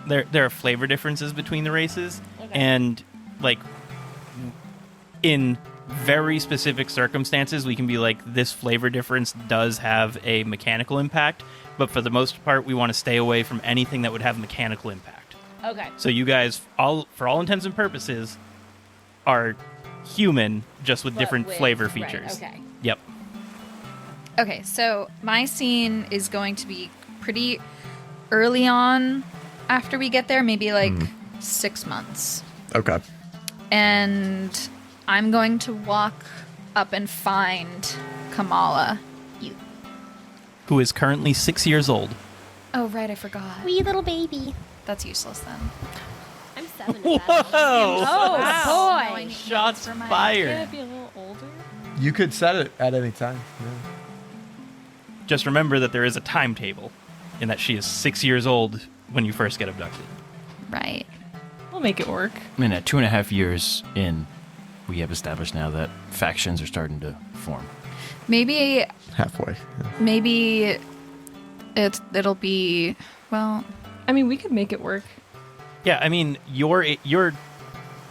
C: there are flavor differences between the races, and like in very specific circumstances, we can be like, this flavor difference does have a mechanical impact, but for the most part, we want to stay away from anything that would have mechanical impact.
E: Okay.
C: So you guys, for all intents and purposes, are human, just with
E: But
C: different
E: with-
C: flavor
E: right,
C: features.
E: okay.
C: Yep.
B: Okay, so my scene is going to be pretty early on after we get there, maybe like 6 months.
F: Okay.
B: And I'm going to walk up and find Kamala. You.
C: Who is currently 6 years old.
B: Oh, right, I forgot.
E: Wee little baby.
B: That's useless then.
E: I'm 7 at that.
B: Oh, boy.
C: Shots
G: Can
C: fired.
G: I be a little older?
F: You could set it at any time.
C: Just remember that there is a timetable, and that she is 6 years old when you first get abducted.
B: Right.
G: We'll make it work.
D: I mean, at 2.5 years in, we have established now that factions are starting to form.
B: Maybe
F: Halfway.
B: it'll be, well,
G: I mean, we could make it work.
C: Yeah, I mean, you're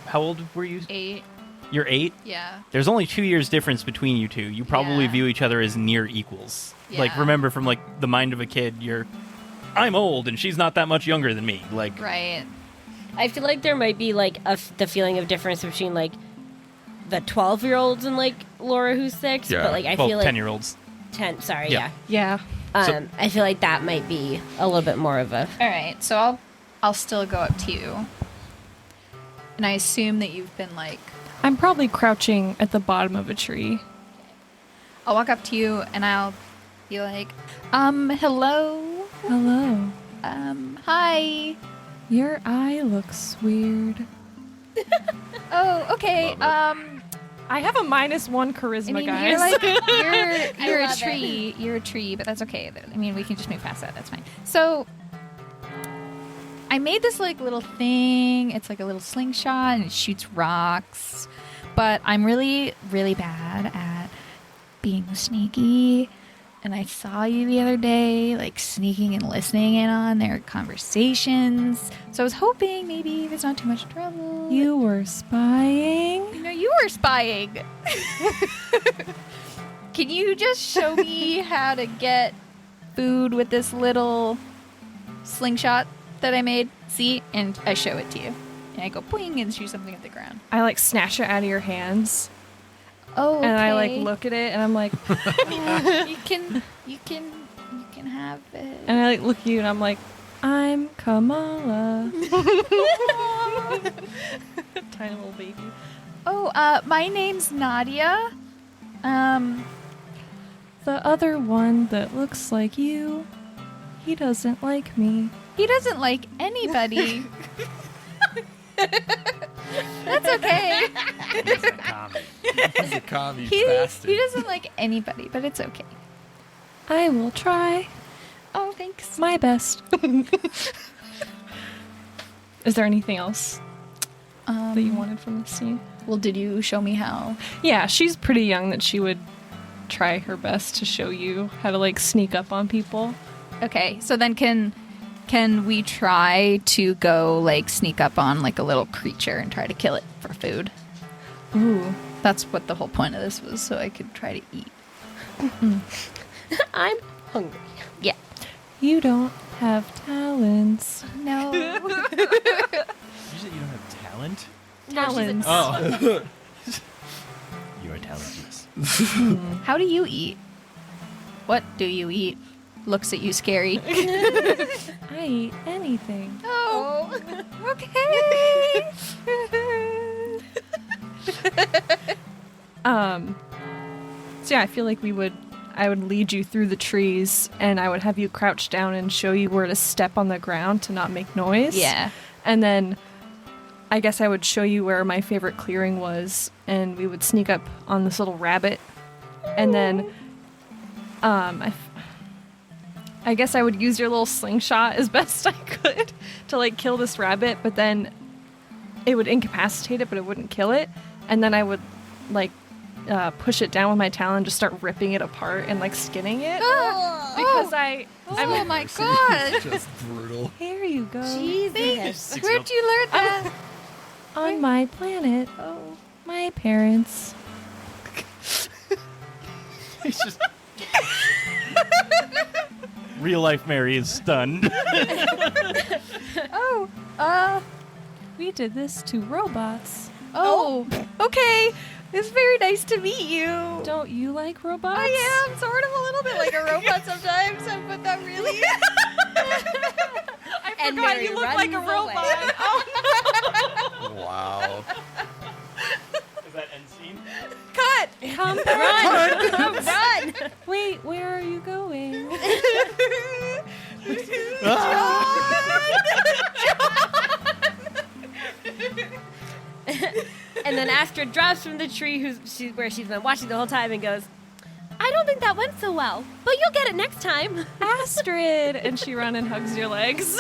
C: how old were you?
B: 8.
C: You're 8?
B: Yeah.
C: There's only 2 years difference between you two. You probably
B: Yeah.
C: view each other as near equals. Like,
B: Yeah.
C: remember from, like, the mind of a kid, I'm old, and she's not that much younger than me. Like,
B: Right.
E: I feel like there might be, like, the feeling of difference between, like, the 12-year-olds and, like, Laura who's 6.
F: Yeah.
E: But, like, I
C: well,
E: feel like
C: 10-year-olds.
E: 10. Sorry,
C: Yeah.
E: yeah.
G: Yeah.
E: I feel like that might be a little bit more of a.
B: All right, so I'll still go up to you. And I assume that you've been like,
G: I'm probably crouching at the bottom of a tree.
B: I'll walk up to you and I'll be like, hello?
G: Hello.
B: Hi.
G: Your eye looks weird.
B: Oh, okay.
G: I have a -1 charisma,
B: I mean,
G: guys.
B: you're like you're a
E: love
B: tree. You're a tree, but that's okay. I mean, we can just move past that. That's fine. So I made this like little thing. It's like a little slingshot and it shoots rocks. But I'm really, really bad at being sneaky. And I saw you the other day, like sneaking and listening in on their conversations. So I was hoping maybe there's not too much trouble.
G: You were spying?
B: No, you were spying. Can you just show me how to get food with this little slingshot that I made? See? And I show it to you. And I go boing and shoot something at the ground.
G: I like snatch it out of your hands,
B: Oh, okay.
G: and I like look at it, and I'm like,
B: You can have it.
G: and I like look at you, and I'm like, I'm Kamala. Tiny little baby.
B: Oh, my name's Nadia.
G: The other one that looks like you, he doesn't like me.
B: He doesn't like anybody. That's okay.
F: He's a commie
B: He
F: bastard.
B: doesn't like anybody, but it's okay.
G: I will try
B: Oh, thanks.
G: my best. Is there anything else that you wanted from this scene?
B: Well, did you show me how?
G: Yeah, she's pretty young that she would try her best to show you how to like sneak up on people.
B: Okay, so then can we try to go like sneak up on like a little creature and try to kill it for food?
G: Ooh.
B: That's what the whole point of this was, so I could try to eat.
E: I'm hungry.
B: Yeah.
G: You don't have talents.
B: No.
D: You said you don't have talent?
G: Talents.
D: Oh.
B: How do you eat? What do you eat? Looks at you scary.
G: I eat anything.
B: Oh, okay.
G: So yeah, I feel like I would lead you through the trees, and I would have you crouch down and show you where to step on the ground to not make noise.
B: Yeah.
G: And then I guess I would show you where my favorite clearing was, and we would sneak up on this little rabbit. And then I guess I would use your little slingshot as best I could to like kill this rabbit, but then it would incapacitate it, but it wouldn't kill it. And then I would like push it down with my talon, just start ripping it apart and like skinning it. Because
B: Oh my god.
F: Just brutal.
G: Here you go.
E: Jesus.
B: Where'd you learn that?
G: On my planet. Oh, my parents.
C: He's just real life Mary is stunned.
G: We did this to robots.
B: Oh, okay. It's very nice to meet you.
G: Don't you like robots?
B: I am sort of a little bit like a robot sometimes, but not really.
G: I
E: And
G: forgot
E: Mary
G: you look like a
E: runs
G: robot.
F: Wow.
C: Is that end scene?
G: Cut! Come back.
E: Run!
G: Wait, where are you going?
E: And then Astrid drops from the tree where she's been watching the whole time and goes, I don't think that went so well, but you'll get it next time.
G: Astrid! And she runs and hugs your legs.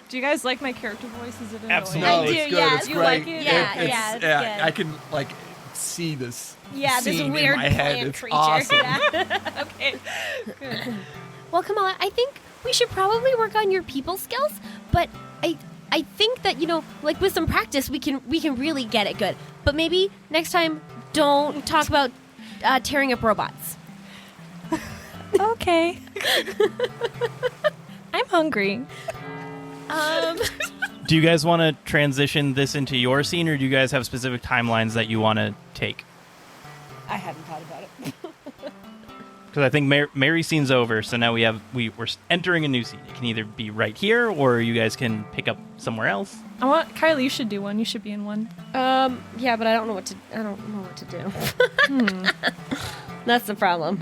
G: Do you guys like my character voice? Is it annoying?
C: Absolutely.
E: I do,
F: it's good.
E: yeah.
F: It's
G: You
F: great.
G: like it?
E: Yeah, it's good.
F: I can like see this.
E: Yeah, this
F: scene
E: weird
F: in my head.
E: plant
F: It's
E: creature.
F: awesome.
E: Yeah.
G: Okay. Good.
E: Well, Kamala, I think we should probably work on your people skills, but I think that, like with some practice we can really get it good. But maybe next time don't talk about tearing up robots.
G: Okay. I'm hungry.
C: Do you guys want to transition this into your scene, or do you guys have specific timelines that you want to take?
E: I hadn't thought about it.
C: Because I think Mary's scene's over, so now we're entering a new scene. It can either be right here, or you guys can pick up somewhere else.
G: Kylie, you should do one. You should be in one.
E: Yeah, but I don't know what to do. That's the problem.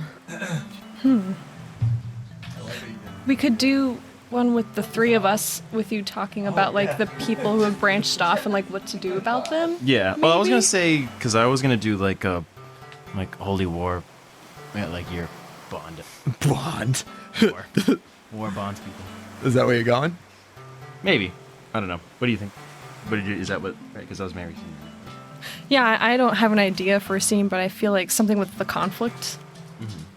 G: We could do one with the three of us, with you talking about like the people who have branched off and like what to do about them.
D: Yeah. Well, I was gonna say because I was gonna do like a holy war, like your bond,
F: Blonde.
D: war bonds people.
F: Is that where you're going?
D: Maybe. I don't know. What do you think? Is that what? Right? Because that was Mary's.
G: Yeah, I don't have an idea for a scene, but I feel like something with the conflict.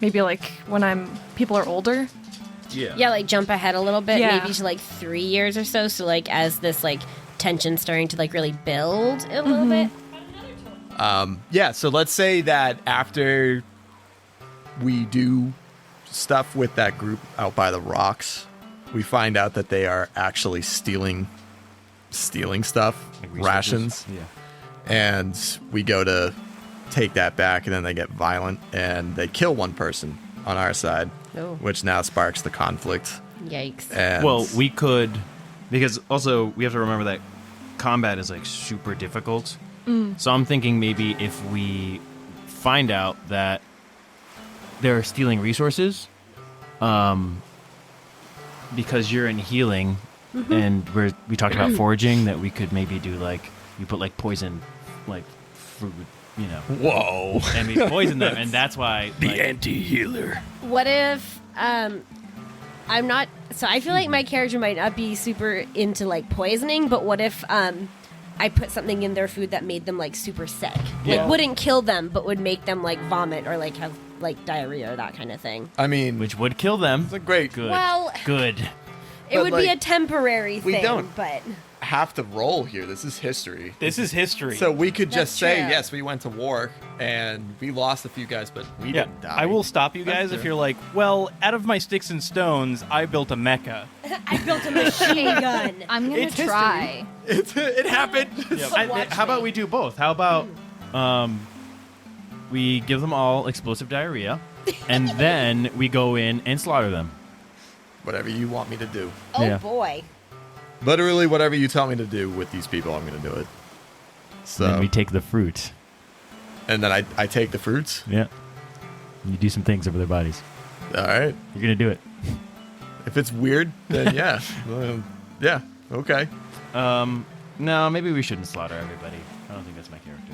G: Maybe like when people are older.
E: Yeah, like jump ahead a little bit,
G: Yeah.
E: maybe to like 3 years or so. So like as this like tension's starting to like really build a little bit.
F: Yeah, so let's say that after we do stuff with that group out by the rocks, we find out that they are actually stealing stuff,
D: Like
F: rations,
D: Yeah.
F: and we go to take that back, and then they get violent, and they kill one person on our side,
E: Oh.
F: which now sparks the conflict.
E: Yikes.
F: And
D: Well, we could, because also we have to remember that combat is like super difficult. So I'm thinking maybe if we find out that they're stealing resources, because you're in healing, and we talked about foraging, that we could maybe do like you put like poison, like food,
F: whoa,
D: and we poison them, and that's why like,
F: anti-healer.
E: What if I'm not, so I feel like my character might not be super into like poisoning, but what if I put something in their food that made them like super sick?
D: Yeah.
E: Like wouldn't kill them, but would make them like vomit or like have like diarrhea or that kind of thing.
F: I mean,
D: which would kill them.
F: it's a great.
D: Good.
E: Well-
D: Good.
E: It
F: But,
E: would be
F: like,
E: a temporary
F: we
E: thing,
F: don't-
E: but
F: Have to roll here. This is history.
C: This is history.
F: So we could just
E: That's
F: say,
E: true.
F: yes, we went to war and we lost a few guys, but we
C: yeah,
F: didn't die.
C: I will stop you guys if
F: true.
C: you're like, well, out of my sticks and stones, I built a mecha.
E: I built a machine gun.
B: I'm gonna
C: It's history.
B: try.
F: It happened.
C: Yep.
E: Watch
D: How about
E: me.
D: we do both? How about we give them all explosive diarrhea, and then we go in and slaughter them.
F: Whatever you want me to do.
E: Oh
D: Yeah.
E: boy.
F: Literally, whatever you tell me to do with these people, I'm going to do it. So,
D: Then we take the fruit.
F: and then I take the fruits.
D: Yeah. You do some things over their bodies.
F: All right.
D: You're going to do it.
F: If it's weird, then yeah. Yeah. Okay.
D: No, maybe we shouldn't slaughter everybody. I don't think that's my character.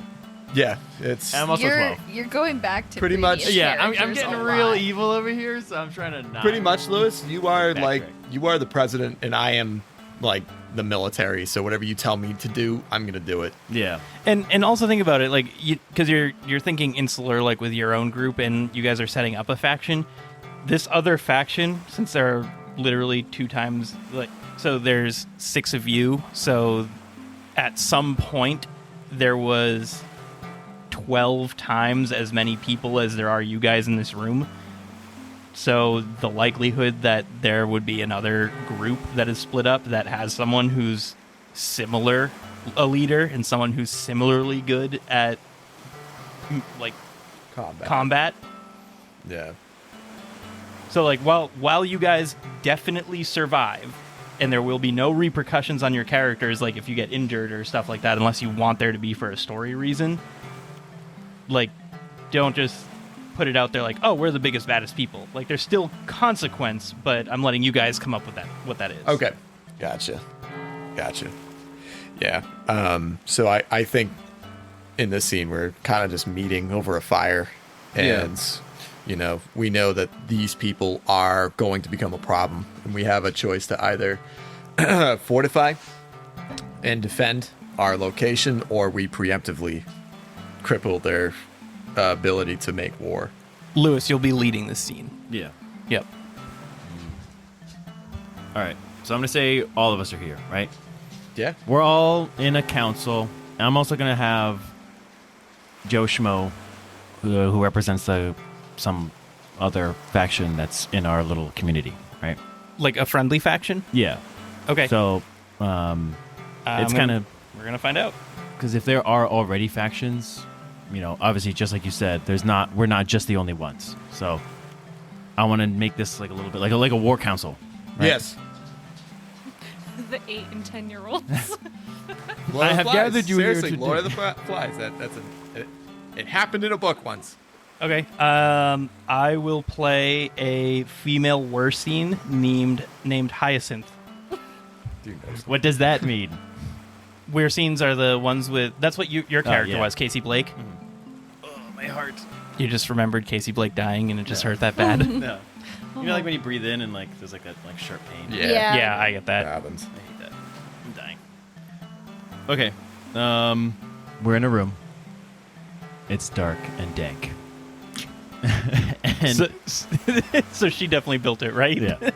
F: Yeah. It's
D: I'm also 12.
B: You're going back to
F: Pretty much-
B: previous
D: Yeah, I'm
B: characters
D: getting
B: a
D: real
B: lot.
D: evil over here, so I'm trying to not.
F: pretty much, Lewis. You are
D: Backtrack.
F: you are the president, and I am like the military. So whatever you tell me to do, I'm going to do it.
D: Yeah.
C: And also think about it, like, because you're thinking insular, like with your own group, and you guys are setting up a faction. This other faction, since there are literally 2 times, like, so there's 6 of you. So at some point there was 12 times as many people as there are you guys in this room. So the likelihood that there would be another group that is split up that has someone who's similar a leader and someone who's similarly good at like combat.
F: Yeah.
C: So like while you guys definitely survive and there will be no repercussions on your characters, like if you get injured or stuff like that, unless you want there to be for a story reason, like don't just put it out there like, oh, we're the biggest, baddest people. Like there's still consequence, but I'm letting you guys come up with what that is.
F: Okay. Gotcha. Yeah. So I think in this scene we're kind of just meeting over a fire, and you know, we know that these people are going to become a problem, and we have a choice to either fortify and defend our location, or we preemptively cripple their ability to make war.
C: Lewis, you'll be leading this scene.
D: Yeah.
C: Yep.
D: All right. So I'm going to say all of us are here, right?
F: Yeah.
D: We're all in a council. And I'm also going to have Joe Schmo, who represents some other faction that's in our little community, right?
C: Like a friendly faction?
D: Yeah.
C: Okay.
D: So it's kind of...
C: We're going to find out.
D: Because if there are already factions, you know, obviously, just like you said, we're not just the only ones. So I want to make this like a little bit like a war council. Right?
F: Yes.
G: The 8 and 10-year-olds.
F: Lord
D: I
F: of
D: have
F: Flies.
D: gathered you here
F: Seriously,
D: today.
F: Lord of the Flies. It happened in a book once.
C: Okay. I will play a female Wursine named Hyacinth.
F: Dude knows.
D: What does that mean?
C: Wursines are the ones with... That's what your character
D: yeah.
C: was, Casey Blake.
D: Oh, my heart.
C: You just remembered Casey Blake dying and it just hurt that bad.
D: No. You know, like when you breathe in and like there's like that like sharp pain.
E: Yeah.
C: Yeah, I get that.
F: happens.
D: I hate that. I'm dying. Okay. We're in a room. It's dark and dank. And
C: So she definitely built it, right?
D: yeah, you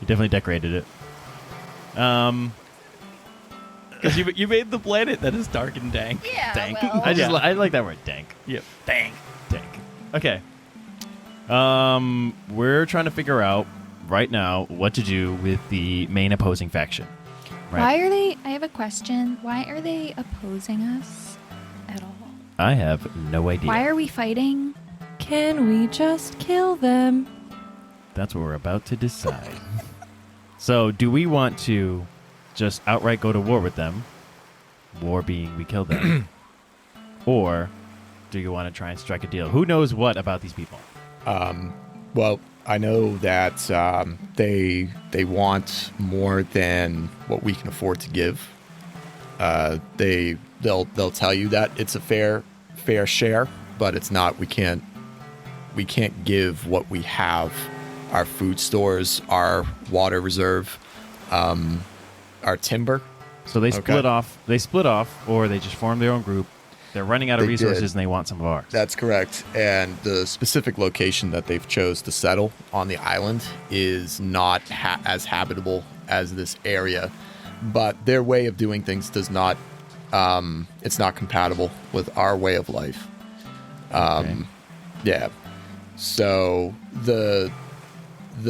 D: definitely decorated it.
C: Because you made the planet that is dark and dank.
B: Yeah,
C: Dank.
B: well.
D: I like that word, dank.
C: Yep. Dank.
D: Dank. Okay. We're trying to figure out right now what to do with the main opposing faction.
B: Why are they? I have a question. Why are they opposing us at all?
D: I have no idea.
B: Why are we fighting?
G: Can we just kill them?
D: That's what we're about to decide. So, do we want to just outright go to war with them? War being we kill them. Or do you want to try and strike a deal? Who knows what about these people?
F: Well, I know that they want more than what we can afford to give. They'll tell you that it's a fair share, but it's not. We can't give what we have. Our food stores, our water reserve, our timber.
D: So they split off. They split off, or they just formed their own group. They're running out of
F: They
D: resources,
F: did.
D: and they want some of ours.
F: That's correct. And the specific location that they've chose to settle on the island is not as habitable as this area. But their way of doing things does not, it's not compatible with our way of life.
D: Okay.
F: Yeah. So the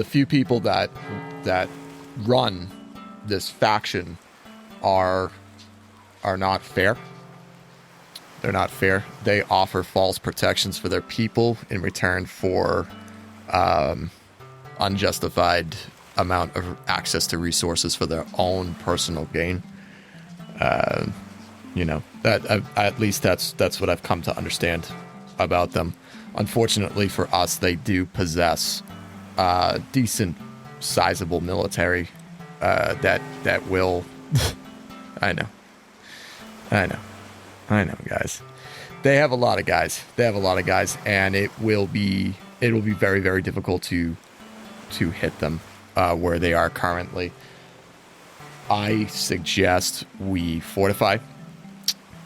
F: few people that run this faction are not fair. They're not fair. They offer false protections for their people in return for unjustified amount of access to resources for their own personal gain. That at least that's what I've come to understand about them. Unfortunately for us, they do possess decent, sizable military that will. I know, guys. They have a lot of guys. And it will be very, very difficult to hit them where they are currently. I suggest we fortify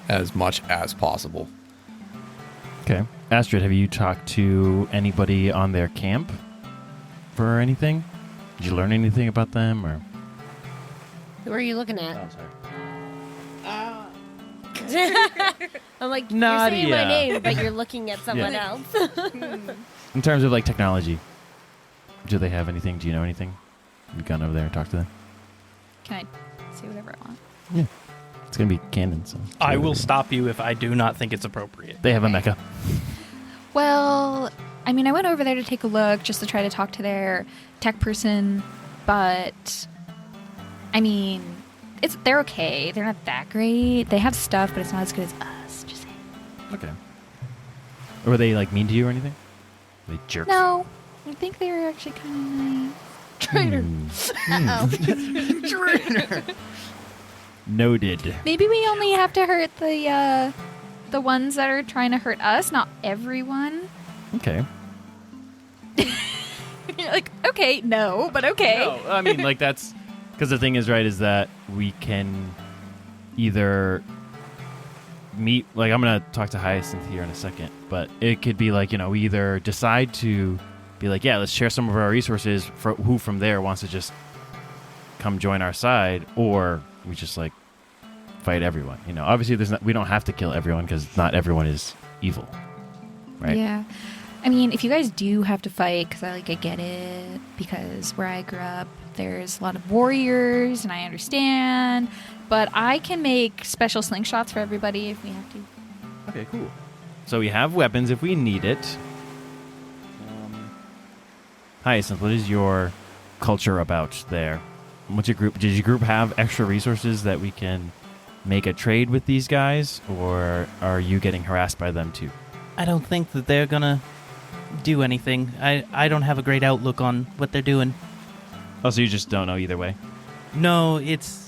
F: as much as possible.
D: Okay. Astrid, have you talked to anybody on their camp for anything? Did you learn anything about them, or?
E: Who are you looking at?
D: Oh, sorry.
E: I'm like,
D: Nadia.
E: you're saying my name, but you're looking at someone else.
D: In terms of like technology, do they have anything? Do you know anything? You've gone over there and talked to them?
B: Can I say whatever I want?
D: Yeah. It's going to be canon, so.
C: I will stop you if I do not think it's appropriate.
D: They have a mecha.
B: Well, I mean, I went over there to take a look just to try to talk to their tech person, but I mean, they're okay. They're not that great. They have stuff, but it's not as good as us. Just saying.
D: Okay. Or were they like mean to you or anything? Were they jerks?
B: No, I think they were actually kind of nice. Traitor.
D: Traitor. Noted.
B: Maybe we only have to hurt the ones that are trying to hurt us, not everyone.
D: Okay.
B: You're like, okay, no, but okay.
D: No, I mean, like, that's because the thing is, right, is that we can either meet, like, I'm going to talk to Hyacinth here in a second, but it could be like, we either decide to be like, yeah, let's share some of our resources for who from there wants to just come join our side, or we just, like, fight everyone. Obviously, we don't have to kill everyone because not everyone is evil, right?
B: Yeah. I mean, if you guys do have to fight, because I get it, because where I grew up, there's a lot of warriors, and I understand, but I can make special slingshots for everybody if we have to.
D: Okay, cool. So we have weapons if we need it. Hyacinth, what is your culture about there? What's your group? Does your group have extra resources that we can make a trade with these guys, or are you getting harassed by them too?
C: I don't think that they're gonna do anything. I don't have a great outlook on what they're doing.
D: Oh, so you just don't know either way?
C: No,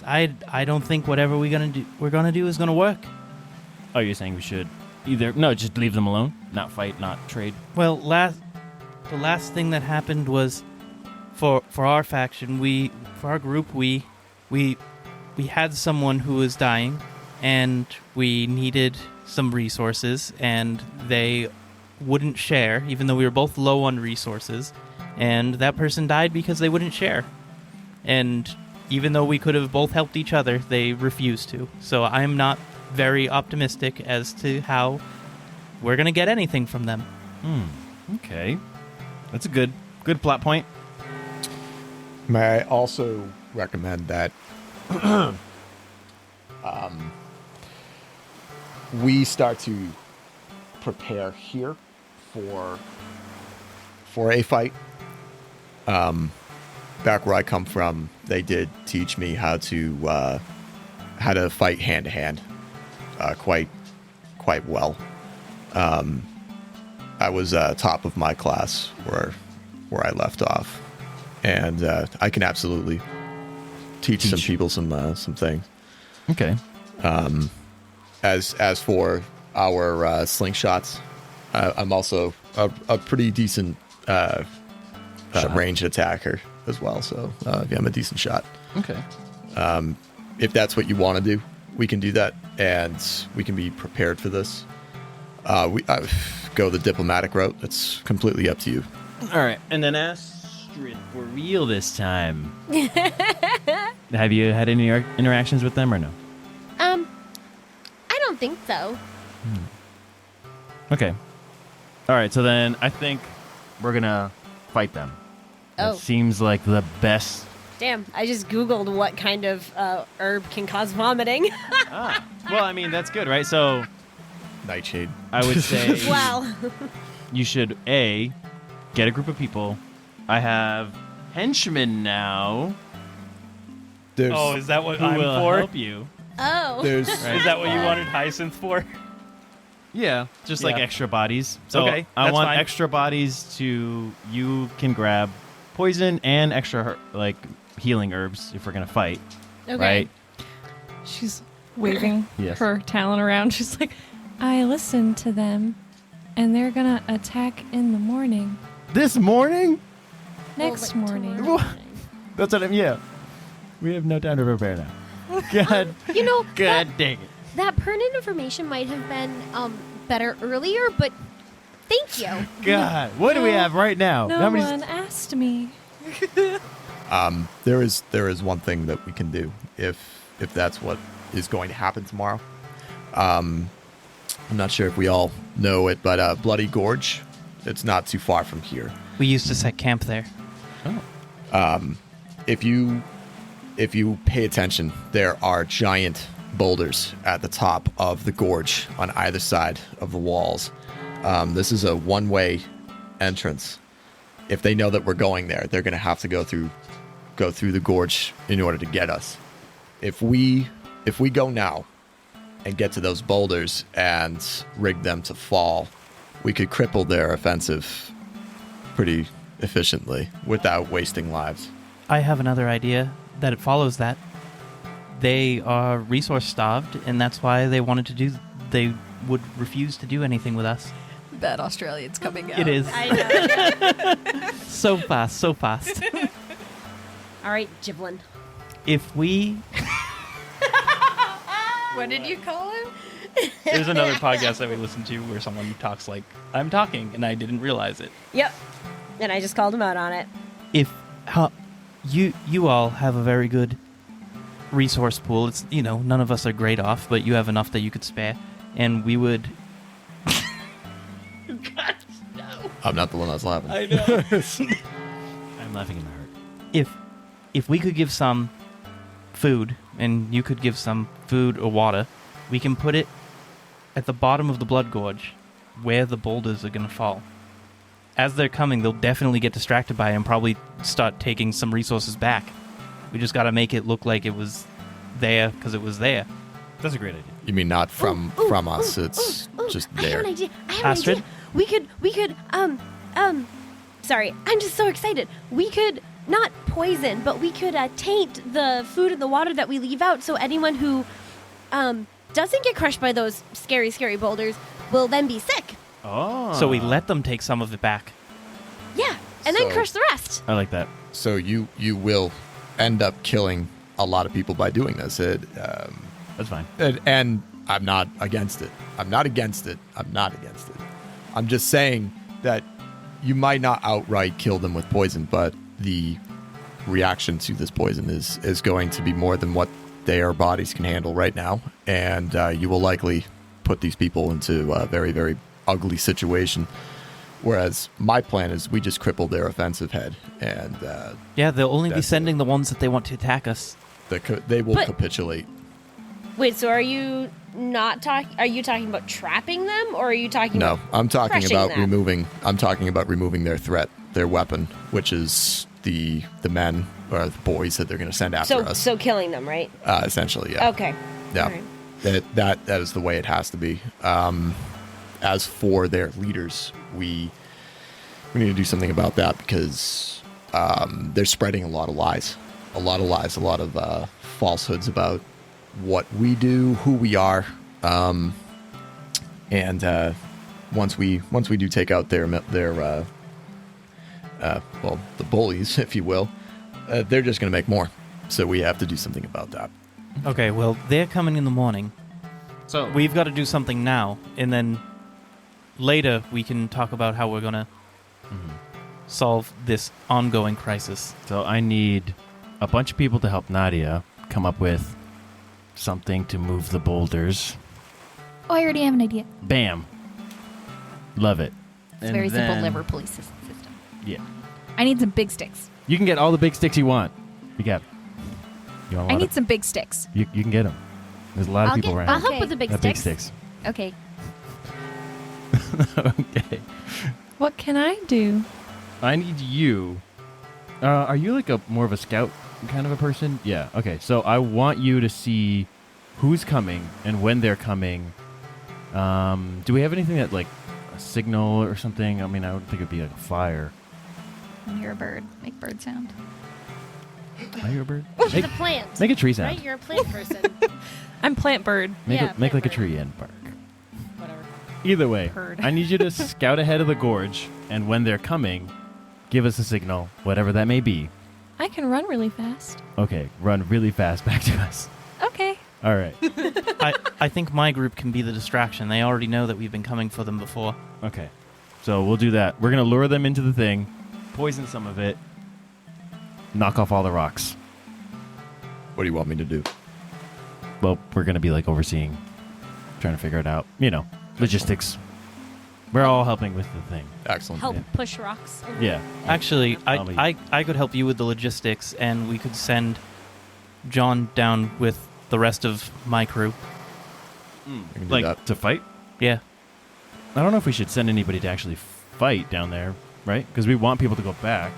C: I don't think whatever we're gonna do is gonna work.
D: Oh, you're saying we should just leave them alone, not fight, not trade.
C: Well, the last thing that happened was for our faction, for our group, we had someone who was dying, and we needed some resources, and they wouldn't share, even though we were both low on resources, and that person died because they wouldn't share. And even though we could have both helped each other, they refused to. So I'm not very optimistic as to how we're going to get anything from them.
D: Okay. That's a good plot point.
F: May I also recommend that we start to prepare here for a fight. Back where I come from, they did teach me how to fight hand to hand quite well. I was top of my class where I left off, and I can absolutely teach some people some things.
D: Okay.
F: As for our slingshots, I'm also a pretty decent ranged attacker as well. So I'm a decent shot.
D: Okay.
F: If that's what you want to do, we can do that, and we can be prepared for this. We go the diplomatic route. That's completely up to you.
D: All right. And then Astrid, for real this time. Have you had any interactions with them or no?
E: I don't think so.
D: Okay. All right. So then I think we're going to fight them.
E: Oh.
D: That seems like the best.
E: Damn, I just Googled what kind of herb can cause vomiting.
D: Well, I mean, that's good, right? So
F: Nightshade.
D: I would say
E: Well,
D: you should get a group of people. I have henchmen now
F: There's,
C: Oh, is that what
D: who
C: I'm
D: will
C: for?
D: help you.
E: oh.
F: there's
C: Is that what you wanted Hyacinth for?
D: Yeah, just like
C: Yeah.
D: extra bodies. So
C: Okay,
D: I
C: that's
D: want
C: fine.
D: extra bodies to. You can grab poison and extra healing herbs if we're gonna fight.
E: Okay.
D: Right?
G: She's waving
D: Yes.
G: her talon around. She's like, I listened to them, and they're gonna attack in the morning.
D: This morning?
G: Next
E: Well, like,
G: morning.
E: tomorrow.
D: That's what I'm. Yeah. We have no time to prepare now. God.
E: You know,
D: God dang it.
E: that pertinent information might have been better earlier, but thank you.
D: God. What do we have right now?
G: No
D: How many-
G: one asked me.
F: there is one thing that we can do if that's what is going to happen tomorrow. I'm not sure if we all know it, but Bloody Gorge, it's not too far from here.
C: We used to set camp there.
F: If you pay attention, there are giant boulders at the top of the gorge on either side of the walls. This is a one-way entrance. If they know that we're going there, they're going to have to go through the gorge in order to get us. If we go now and get to those boulders and rig them to fall, we could cripple their offensive pretty efficiently without wasting lives.
C: I have another idea that it follows that. They are resource starved, and that's why they would refuse to do anything with us.
B: That Australian's coming out.
C: It is.
E: I know.
C: So fast.
E: All right, Giblin.
C: If we...
B: What did you call him?
C: There's another podcast that we listened to where someone talks like, I'm talking, and I didn't realize it.
E: Yep. And I just called him out on it.
C: If you all have a very good resource pool, it's, none of us are great off, but you have enough that you could spare, and we would... God, no.
F: I'm not the one that's laughing.
C: I know.
D: I'm laughing in the hurt.
C: If we could give some food, and you could give some food or water, we can put it at the bottom of the blood gorge where the boulders are going to fall. As they're coming, they'll definitely get distracted by it and probably start taking some resources back. We just got to make it look like it was there because it was there.
D: That's a great idea.
F: You mean not from us? It's just
E: I have
F: there.
E: an idea.
C: Astrid?
E: We could, sorry, I'm just so excited. We could not poison, but we could taint the food and the water that we leave out so anyone who doesn't get crushed by those scary, scary boulders will then be sick.
D: Oh.
C: So we let them take some of it back.
E: Yeah, and then
F: So-
E: crush the rest.
D: I like that.
F: So you will end up killing a lot of people by doing this.
D: That's fine.
F: And I'm not against it. I'm not against it. I'm just saying that you might not outright kill them with poison, but the reaction to this poison is going to be more than what their bodies can handle right now, and you will likely put these people into a very, very ugly situation. Whereas my plan is we just cripple their offensive head, and
C: Yeah, they'll only be
F: That's
C: sending the ones that they want to attack us.
F: they will
E: But-
F: capitulate.
E: Wait, so are you not talking? Are you talking about trapping them, or are you talking
F: No,
E: about?
F: I'm talking
E: crushing
F: about
E: them?
F: removing their threat, their weapon, which is the men or the boys that they're going to send after us.
E: So killing them, right?
F: Essentially, yeah.
E: Okay.
F: Yeah.
E: All right.
F: That is the way it has to be. As for their leaders, we need to do something about that because they're spreading a lot of lies, a lot of falsehoods about what we do, who we are, and once we do take out their the bullies, if you will, they're just going to make more. So we have to do something about that.
C: Okay, well, they're coming in the morning.
D: So
C: We've got to do something now, and then later we can talk about how we're going to solve this ongoing crisis.
D: So I need a bunch of people to help Nadia come up with something to move the boulders.
B: Oh, I already have an idea.
D: Bam. Love it.
B: It's a very simple liver police system.
D: Yeah.
B: I need some big sticks.
D: You can get all the big sticks you want. You got. You want a
B: I
D: lot
B: need
D: of,
B: some big sticks.
D: you can get them. There's a lot of people around.
E: I'll help
B: Okay.
E: with the big
D: Got
E: sticks.
D: big sticks.
B: Okay.
D: Okay.
G: What can I do?
D: I need you. Are you like a more of a scout kind of a person? Yeah. Okay. So I want you to see who's coming and when they're coming. Do we have anything that like a signal or something? I mean, I would think it'd be like a fire.
B: When you're a bird, make bird sound.
D: Are you a bird?
E: She's a plant.
D: Make a tree sound.
E: Right? You're a plant person.
G: I'm plant bird.
D: Make
E: Yeah,
D: make like a
E: bird.
D: tree and bark.
E: Whatever.
D: Either way,
G: Bird.
D: I need you to scout ahead of the gorge, and when they're coming, give us a signal, whatever that may be.
G: I can run really fast.
D: Okay, run really fast back to us.
G: Okay.
D: All right.
C: I think my group can be the distraction. They already know that we've been coming for them before.
D: Okay. So we'll do that. We're going to lure them into the thing, poison some of it, knock off all the rocks.
F: What do you want me to do?
D: Well, we're going to be like overseeing, trying to figure it out. You know, logistics. We're all helping with the thing.
F: Excellent.
E: Help
D: Yeah.
E: push rocks. Over.
D: Yeah.
C: Actually,
D: Probably.
C: I could help you with the logistics, and we could send John down with the rest of my crew.
F: I can do
D: Like
F: that.
D: to fight?
C: Yeah.
D: I don't know if we should send anybody to actually fight down there, right? Because we want people to go back,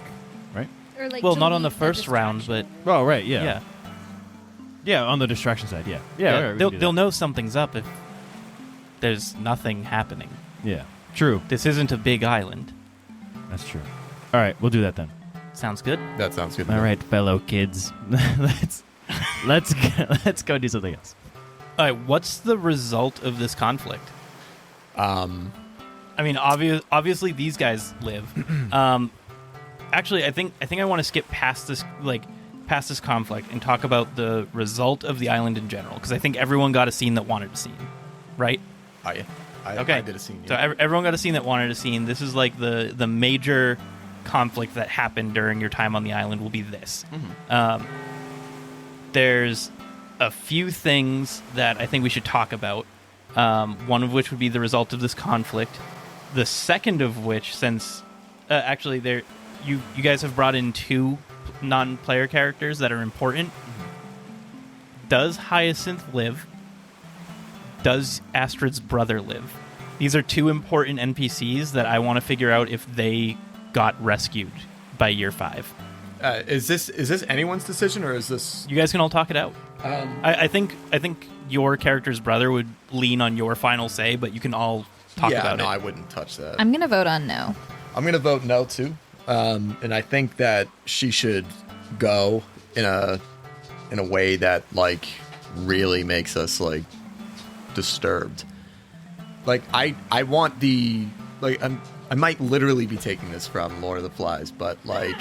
D: right?
E: Or like
C: Well,
E: to
C: not on the
E: leave
C: first round, but
E: distraction.
D: Oh, right.
C: yeah.
D: Yeah. Yeah, on the distraction side. Yeah. Yeah. all right, we
C: they'll
D: can do that.
C: know something's up if there's nothing happening.
D: Yeah. True.
C: This isn't a big island.
D: That's true. All right, we'll do that then.
C: Sounds good.
F: That sounds good.
D: All right, fellow kids. let's go do something else.
C: All right, what's the result of this conflict? I mean, obviously these guys live. Actually, I think I want to skip past this conflict and talk about the result of the island in general, because I think everyone got a scene that wanted a scene, right?
F: Oh, yeah.
C: Okay.
F: I did a scene.
C: So
F: Yeah.
C: everyone got a scene that wanted a scene. This is like the major conflict that happened during your time on the island will be this. There's a few things that I think we should talk about. One of which would be the result of this conflict. The second of which, since actually you guys have brought in two non-player characters that are important. Does Hyacinth live? Does Astrid's brother live? These are two important NPCs that I want to figure out if they got rescued by year 5.
F: Is this anyone's decision, or is this?
C: You guys can all talk it out. I think your character's brother would lean on your final say, but you can all talk
F: yeah,
C: about
F: no,
C: it.
F: I wouldn't touch that.
B: I'm gonna vote on no.
F: I'm gonna vote no too, and I think that she should go in a way that like really makes us like disturbed. Like I want the like I might literally be taking this from Lord of the Flies, but like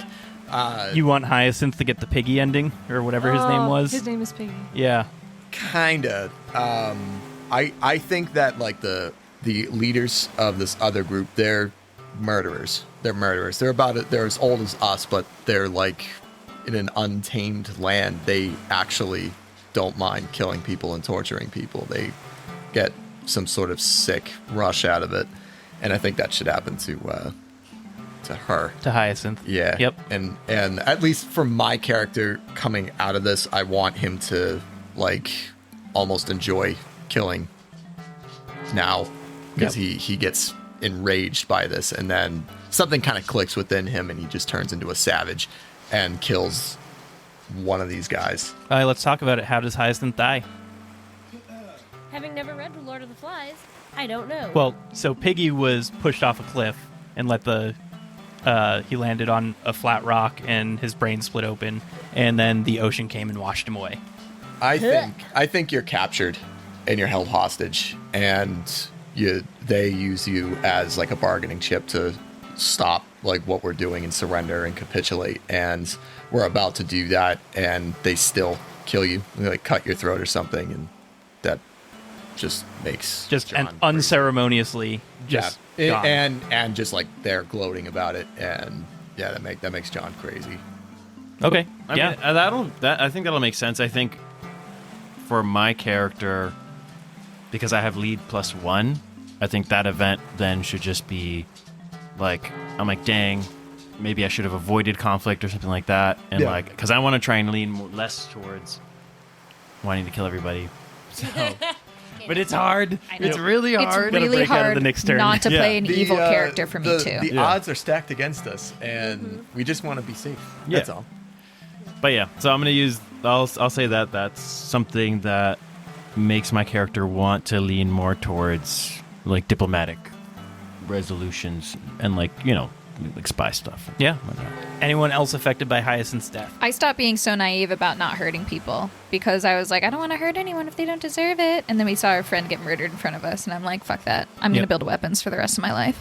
C: You want Hyacinth to get the piggy ending or whatever his name was?
G: His name is Piggy.
C: Yeah.
F: kinda. I think that like the leaders of this other group, they're murderers. They're murderers. They're as old as us, but they're like in an untamed land. They actually don't mind killing people and torturing people. They get some sort of sick rush out of it, and I think that should happen to her.
C: To Hyacinth.
F: Yeah.
C: Yep.
F: And at least for my character coming out of this, I want him to like almost enjoy killing now, because he gets enraged by this, and then something kind of clicks within him and he just turns into a savage and kills one of these guys.
C: All right, let's talk about it. How does Hyacinth die?
E: Having never read Lord of the Flies, I don't know.
C: Well, so Piggy was pushed off a cliff and he landed on a flat rock and his brain split open, and then the ocean came and washed him away.
F: I think you're captured and you're held hostage, and they use you as like a bargaining chip to stop like what we're doing and surrender and capitulate, and we're about to do that and they still kill you. They like cut your throat or something, and that just makes
C: Just
F: John
C: and unceremoniously just
F: yeah,
C: gone.
F: and just like they're gloating about it, and yeah, that makes John crazy.
C: Okay.
D: I
C: yeah.
D: mean, I think that'll make sense. I think for my character, because I have lead +1, I think that event then should just be like, I'm like, dang, maybe I should have avoided conflict or something like that. And
F: Yeah.
D: like, because I want to try and lean less towards wanting to kill everybody. So But it's hard.
B: I know.
D: It's really
B: It's
D: hard.
C: Gotta
B: really
C: break out of
B: hard
C: the Nick's turn.
B: not to
D: Yeah.
B: play an evil character for me too.
F: The
D: Yeah.
F: odds are stacked against us, and we just want to be safe.
D: Yeah.
F: That's all.
D: But yeah, so I'm gonna use. I'll say that that's something that makes my character want to lean more towards like diplomatic resolutions and like like spy stuff.
C: Yeah.
D: Whatnot.
C: Anyone else affected by Hyacinth's death?
B: I stopped being so naive about not hurting people because I was like, I don't want to hurt anyone if they don't deserve it. And then we saw our friend get murdered in front of us, and I'm like, fuck that. I'm going to
C: Yep.
B: build weapons for the rest of my life.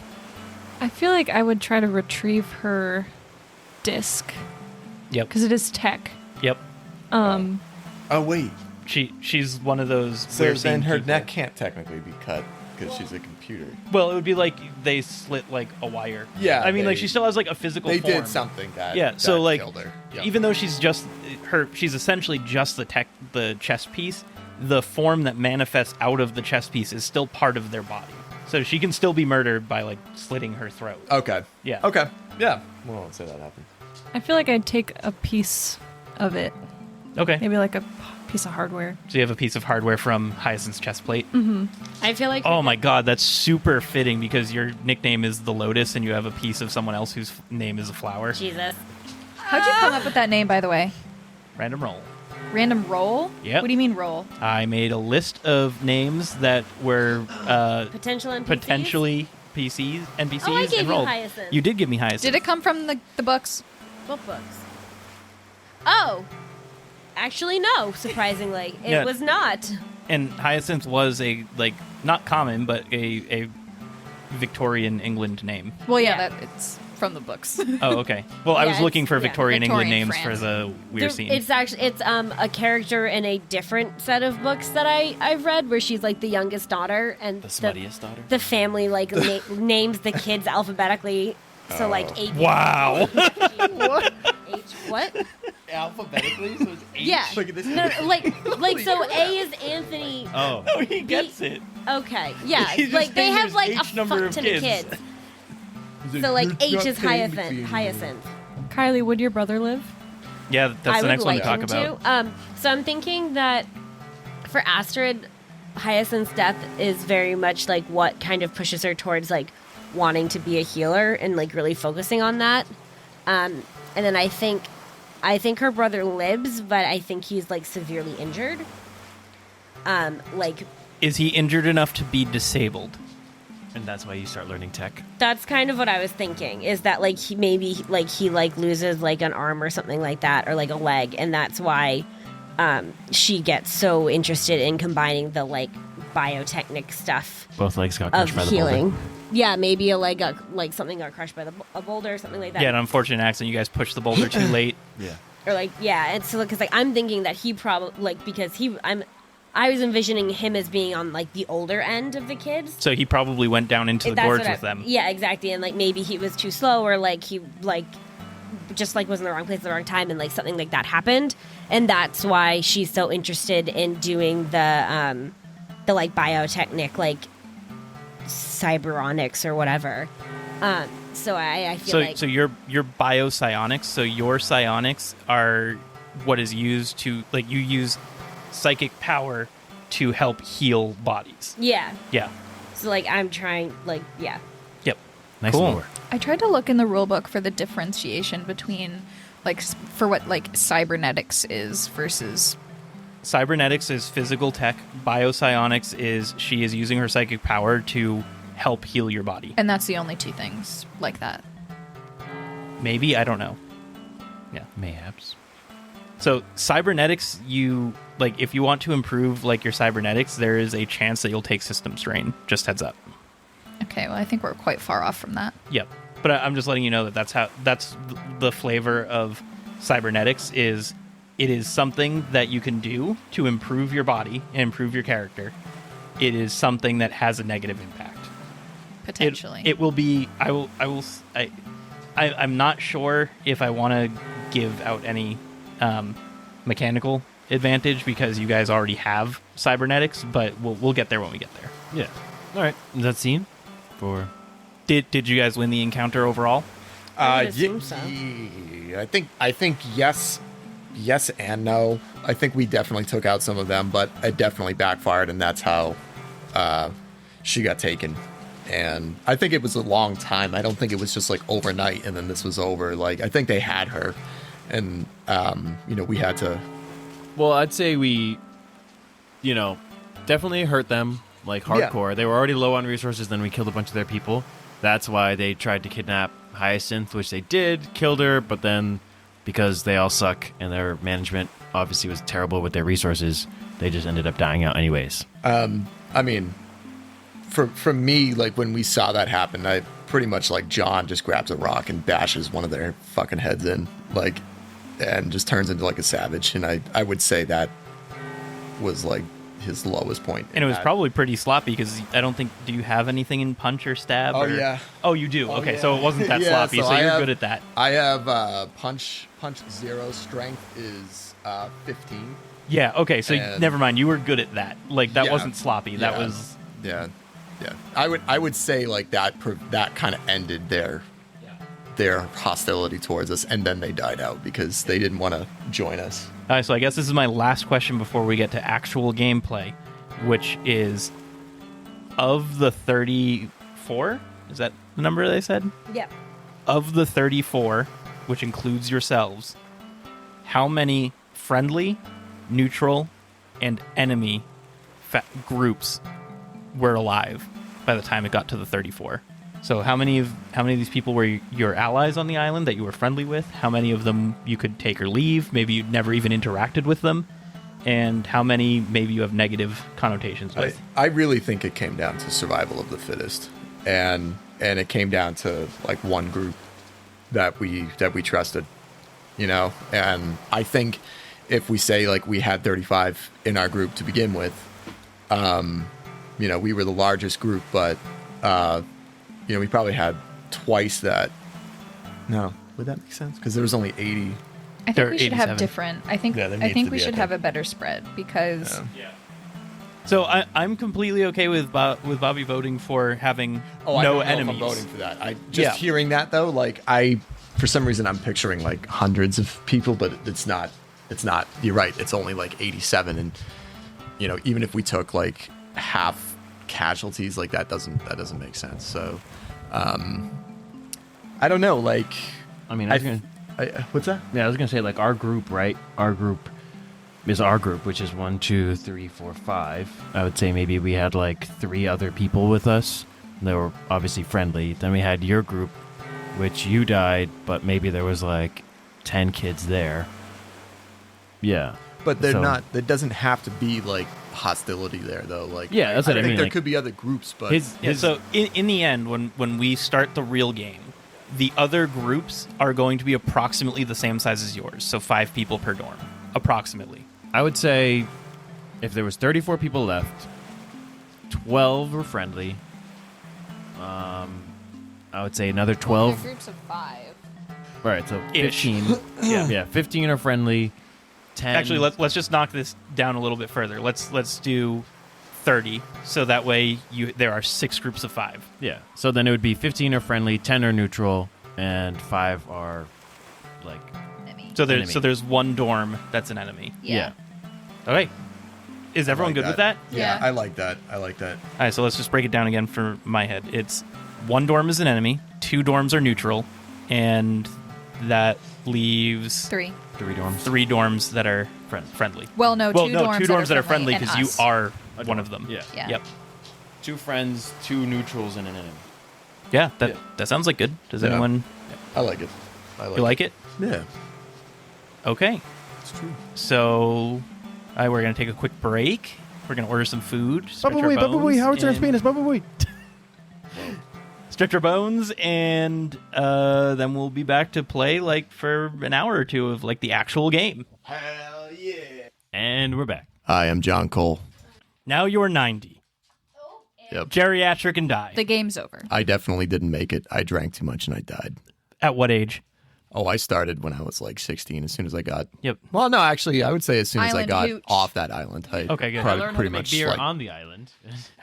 G: I feel like I would try to retrieve her disc
C: Yep.
G: because it is tech.
C: Yep.
G: Um,
F: Oh wait,
C: She's one of those.
F: so
C: weird
F: then her
C: people.
F: neck can't technically be cut because she's a computer.
C: Well, it would be like they slit like a wire.
F: Yeah,
C: I mean, like
F: they-
C: she still has like a physical.
F: They
C: form.
F: did something that.
C: Yeah.
F: that
C: So like,
F: killed her. Yeah.
C: even though she's just she's essentially just the chest piece. The form that manifests out of the chest piece is still part of their body, so she can still be murdered by like slitting her throat.
F: Okay.
C: Yeah.
F: Okay. Yeah. Well, let's say that happened.
G: I feel like I'd take a piece of it,
C: Okay.
G: maybe like a piece of hardware.
C: So you have a piece of hardware from Hyacinth's chest plate.
E: I feel like
C: Oh my god, that's super fitting because your nickname is the Lotus and you have a piece of someone else whose name is a flower.
E: Jesus.
B: How'd you come up with that name, by the way?
C: Random roll.
B: Random roll?
C: Yep.
B: What do you mean roll?
C: I made a list of names that were
E: Potential NPCs?
C: potentially NPCs
E: Oh, I gave
C: and
E: you
C: rolled.
E: Hyacinth.
C: You did give me Hyacinth.
B: Did it come from the books?
E: What books? Oh. Actually, no, surprisingly. It
C: Yeah.
E: was not.
C: And Hyacinth was a like not common, but a Victorian England name.
B: Well, yeah,
E: Yeah.
B: that it's from the books.
C: Oh, okay. Well, I
E: Yeah,
C: was looking
E: it's-
C: for
E: yeah,
C: Victorian England
B: Victorian
C: names for
B: France.
C: the weird scene.
E: It's actually a character in a different set of books that I've read where she's like the youngest daughter and
D: The smuttiest daughter.
E: the family like names the kids alphabetically. So like H.
C: Wow.
E: H. What?
F: Alphabetically, so it's H.
E: Yeah.
F: Look at this.
E: No, like so A is Anthony.
D: Oh,
C: Oh, he gets it.
E: Okay, yeah,
C: He just
E: like they
C: thinks
E: have like
C: there's
E: a
C: H number
E: fuck
C: of
E: ton of
C: kids.
E: kids. So like H is Hyacinth.
G: Kylie, would your brother live?
C: Yeah, that's
E: I
C: the
E: would
C: next one
E: like
C: to talk
E: him
C: about.
E: to. So I'm thinking that for Astrid, Hyacinth's death is very much like what kind of pushes her towards like wanting to be a healer and like really focusing on that. And then I think her brother lives, but I think he's like severely injured. Like
C: Is he injured enough to be disabled?
D: and that's why you start learning tech.
E: that's kind of what I was thinking, is that like he loses like an arm or something like that, or like a leg, and that's why she gets so interested in combining the like biotechnic stuff
D: Both legs got
E: of
D: crushed by the
E: healing.
D: boulder.
E: Yeah, maybe a leg got like something got crushed by a boulder or something like that.
C: Yeah, an unfortunate accident. You guys pushed the boulder too late.
D: Yeah.
E: Or like yeah, and so because like I'm thinking that he probably like because I was envisioning him as being on like the older end of the kids.
C: So he probably went down into the
E: That's
C: gorge
E: what
C: with them.
E: Yeah, exactly. And like maybe he was too slow, or like he like just like was in the wrong place at the wrong time, and like something like that happened, and that's why she's so interested in doing the like biotechnic, like cyberonics or whatever. So I feel
C: So
E: like
C: so your biopsionics, so your psionics are what is used to like you use psychic power to help heal bodies.
E: yeah.
C: Yeah.
E: So like I'm trying like yeah.
C: Yep.
D: Nice
C: Cool.
D: lore.
B: I tried to look in the rulebook for the differentiation between like for what like cybernetics is versus
C: Cybernetics is physical tech. Biopsionics is she is using her psychic power to help heal your body.
B: and that's the only two things like that.
C: Maybe, I don't know. Yeah.
D: Mayhaps.
C: So cybernetics, you like if you want to improve like your cybernetics, there is a chance that you'll take system strain. Just heads up.
B: Okay, well I think we're quite far off from that.
C: Yep. But I'm just letting you know that that's the flavor of cybernetics is it is something that you can do to improve your body and improve your character. It is something that has a negative impact.
B: Potentially.
C: It will be I'm not sure if I want to give out any mechanical advantage because you guys already have cybernetics, but we'll get there when we get there.
D: Yeah. All right. Is that scene for?
C: Did you guys win the encounter overall?
E: I would assume so.
F: I think yes and no. I think we definitely took out some of them, but it definitely backfired, and that's how she got taken. And I think it was a long time. I don't think it was just like overnight and then this was over. Like, I think they had her, and we had to.
D: Well, I'd say we, definitely hurt them like hardcore.
F: Yeah.
D: They were already low on resources. Then we killed a bunch of their people. That's why they tried to kidnap Hyacinth, which they did, killed her. But then, because they all suck and their management obviously was terrible with their resources, they just ended up dying out anyways.
F: I mean, for me, like when we saw that happen, I pretty much like John just grabs a rock and bashes one of their fucking heads in, like, and just turns into like a savage. And I would say that was like his lowest point.
C: And it was probably pretty sloppy because I don't think. Do you have anything in punch or stab?
F: Oh,
C: or?
F: yeah.
C: Oh, you do. Okay,
F: yeah.
C: so it wasn't that
F: Yeah,
C: sloppy. So
F: I
C: you're
F: have-
C: good at that.
F: I have punch 0, strength is 15.
C: Yeah. Okay. So
F: And-
C: never mind. You were good at that. Like that
F: Yeah.
C: wasn't sloppy. That
F: Yeah.
C: was.
F: Yeah. I would say like that kind of ended their hostility towards us, and then they died out because they didn't want to join us.
C: All right. So I guess this is my last question before we get to actual gameplay, which is of the 34. Is that the number they said?
E: Yeah.
C: Of the 34, which includes yourselves, how many friendly, neutral, and enemy groups were alive by the time it got to the 34? So how many of these people were your allies on the island that you were friendly with? How many of them you could take or leave? Maybe you'd never even interacted with them. And how many maybe you have negative connotations with?
F: I really think it came down to survival of the fittest, and it came down to like one group that we trusted, And I think if we say like we had 35 in our group to begin with, we were the largest group, but we probably had twice that. No, would that make sense? Because there was only 80.
B: I
C: There
B: think
C: are
B: we should
C: 87.
B: have different. I think
F: Yeah, there
B: I
F: needs
B: think
F: to
B: we
F: be, I
B: should
F: think.
B: have a better spread because
C: So I'm completely okay with Bobby voting for having
F: I
C: no
F: don't know if
C: enemies.
F: I'm voting for that. I just
C: Yeah.
F: hearing that though, like for some reason I'm picturing like hundreds of people, but it's not. You're right. It's only like 87, and even if we took like half casualties, like that doesn't make sense. So, I don't know. Like,
D: I mean,
F: what's that?
D: Yeah, I was gonna say like our group, right? Our group is our group, which is 1, 2, 3, 4, 5. I would say maybe we had like 3 other people with us. They were obviously friendly. Then we had your group, which you died, but maybe there was like 10 kids there. Yeah,
F: But they're
D: So-
F: not. There doesn't have to be like hostility there, though. Like,
D: Yeah, that's what I
F: think
D: mean,
F: there
D: like-
F: could be other groups, but
C: So in the end, when we start the real game, the other groups are going to be approximately the same size as yours. So 5 people per dorm, approximately.
D: I would say if there was 34 people left, 12 were friendly. I would say another 12.
B: groups of 5.
D: All right, so
C: Ish.
D: 15. yeah, 15 are friendly. 10.
C: Actually, let's just knock this down a little bit further. Let's do 30, so that way there are 6 groups of 5.
D: Yeah. So then it would be 15 are friendly, 10 are neutral, and 5 are like
C: So there's
D: Enemy.
C: so there's one dorm that's an enemy.
D: yeah.
C: Okay. Is everyone good with that?
F: Yeah,
B: Yeah.
F: I like that. I like that.
C: All right, so let's just break it down again for my head. It's 1 dorm is an enemy, 2 dorms are neutral, and that leaves
B: 3.
D: 3 dorms.
C: 3 dorms that are friendly.
B: Well, no,
C: Well,
B: 2
C: no,
B: dorms,
C: 2 dorms that are friendly
B: and
C: because you
B: us.
C: are one of them.
D: Yeah.
B: Yeah.
C: Yep.
D: 2 friends, 2 neutrals, and an enemy.
C: Yeah, that
D: Yeah.
C: that sounds like good. Does
F: Yeah.
C: anyone
F: I like it.
C: you like it?
F: Yeah,
C: Okay.
F: it's true.
C: So, we're gonna take a quick break. We're gonna order some food. Stretch our bones, and- Stretch our bones, and then we'll be back to play like for an hour or two of like the actual game.
F: Hell yeah!
D: And we're back.
F: I am John Cole.
C: Now you're 90,
F: Yep.
C: geriatric, and die.
B: The game's over.
F: I definitely didn't make it. I drank too much and I died.
C: At what age?
F: Oh, I started when I was like 16. As soon as I got.
C: Yep.
F: Well, no, actually, I would say as soon as I
B: Island
F: got
B: hooch.
F: off that island. I
C: Okay, good.
F: probably
C: I learned
F: pretty much
D: beer
F: like-
D: on the island.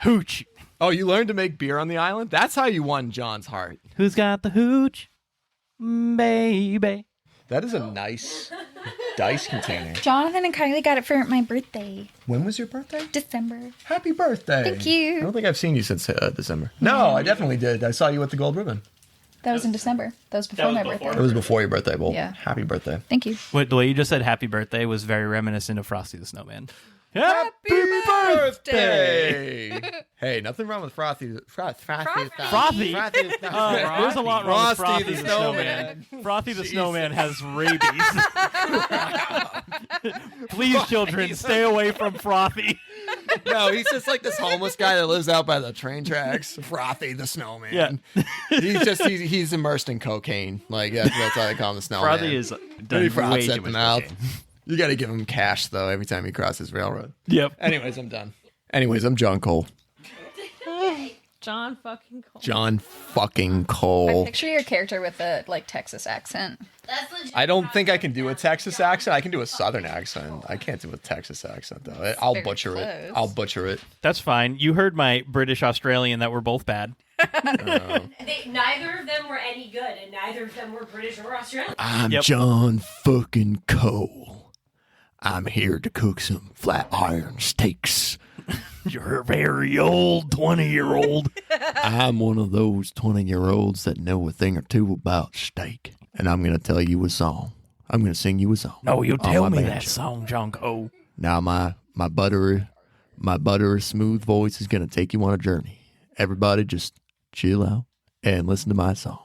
C: Hooch.
F: Oh, you learned to make beer on the island? That's how you won John's heart.
C: Who's got the hooch, baby?
F: That is a nice. dice container.
B: Jonathan and Kylie got it for my birthday,
F: When was your birthday?
B: December.
F: Happy birthday.
B: Thank you.
F: I don't think I've seen you since December. No, I definitely did. I saw you with the gold ribbon.
B: That was in December. That was before my birthday.
F: It was before your birthday. Well,
B: Yeah.
F: happy birthday.
B: Thank you.
C: Wait, the way you just said happy birthday was very reminiscent of Frosty the Snowman.
F: Happy birthday! Hey, nothing wrong with Frosty. Frosty.
C: Frothy? There's a lot wrong with Frothy the Snowman. Frothy the Snowman has rabies. Please, children, stay away from Frothy.
F: No, he's just like this homeless guy that lives out by the train tracks. Frothy the Snowman.
C: Yeah.
F: he's immersed in cocaine. Like that's why they call him the Snowman.
C: Frothy is
F: He
C: done
F: froths
C: way
F: at
C: too
F: the
C: much
F: mouth.
C: cocaine.
F: You got to give him cash though every time he crosses railroad.
C: Yep.
F: Anyways, I'm done. Anyways, I'm John Cole.
G: John fucking Cole.
F: John fucking
B: I
F: Cole.
B: picture your character with a like Texas accent.
F: I don't think I can do a Texas accent. I can do a Southern accent. I can't do a Texas accent though. I'll
B: very
F: butcher it.
B: close.
F: I'll butcher it.
C: That's fine. You heard my British Australian that were both bad.
I: Neither of them were any good, and neither of them were British or Australian.
F: I'm
C: Yep.
F: John fucking Cole. I'm here to cook some flat iron steaks.
C: You're a very old 20-year-old.
F: I'm one of those 20-year-olds that know a thing or two about steak. And I'm going to tell you a song. I'm going to sing you a song.
C: No, you
F: on
C: tell
F: my
C: me
F: banjo.
C: that song, John Cole.
F: Now my buttery smooth voice is going to take you on a journey. Everybody just chill out and listen to my song.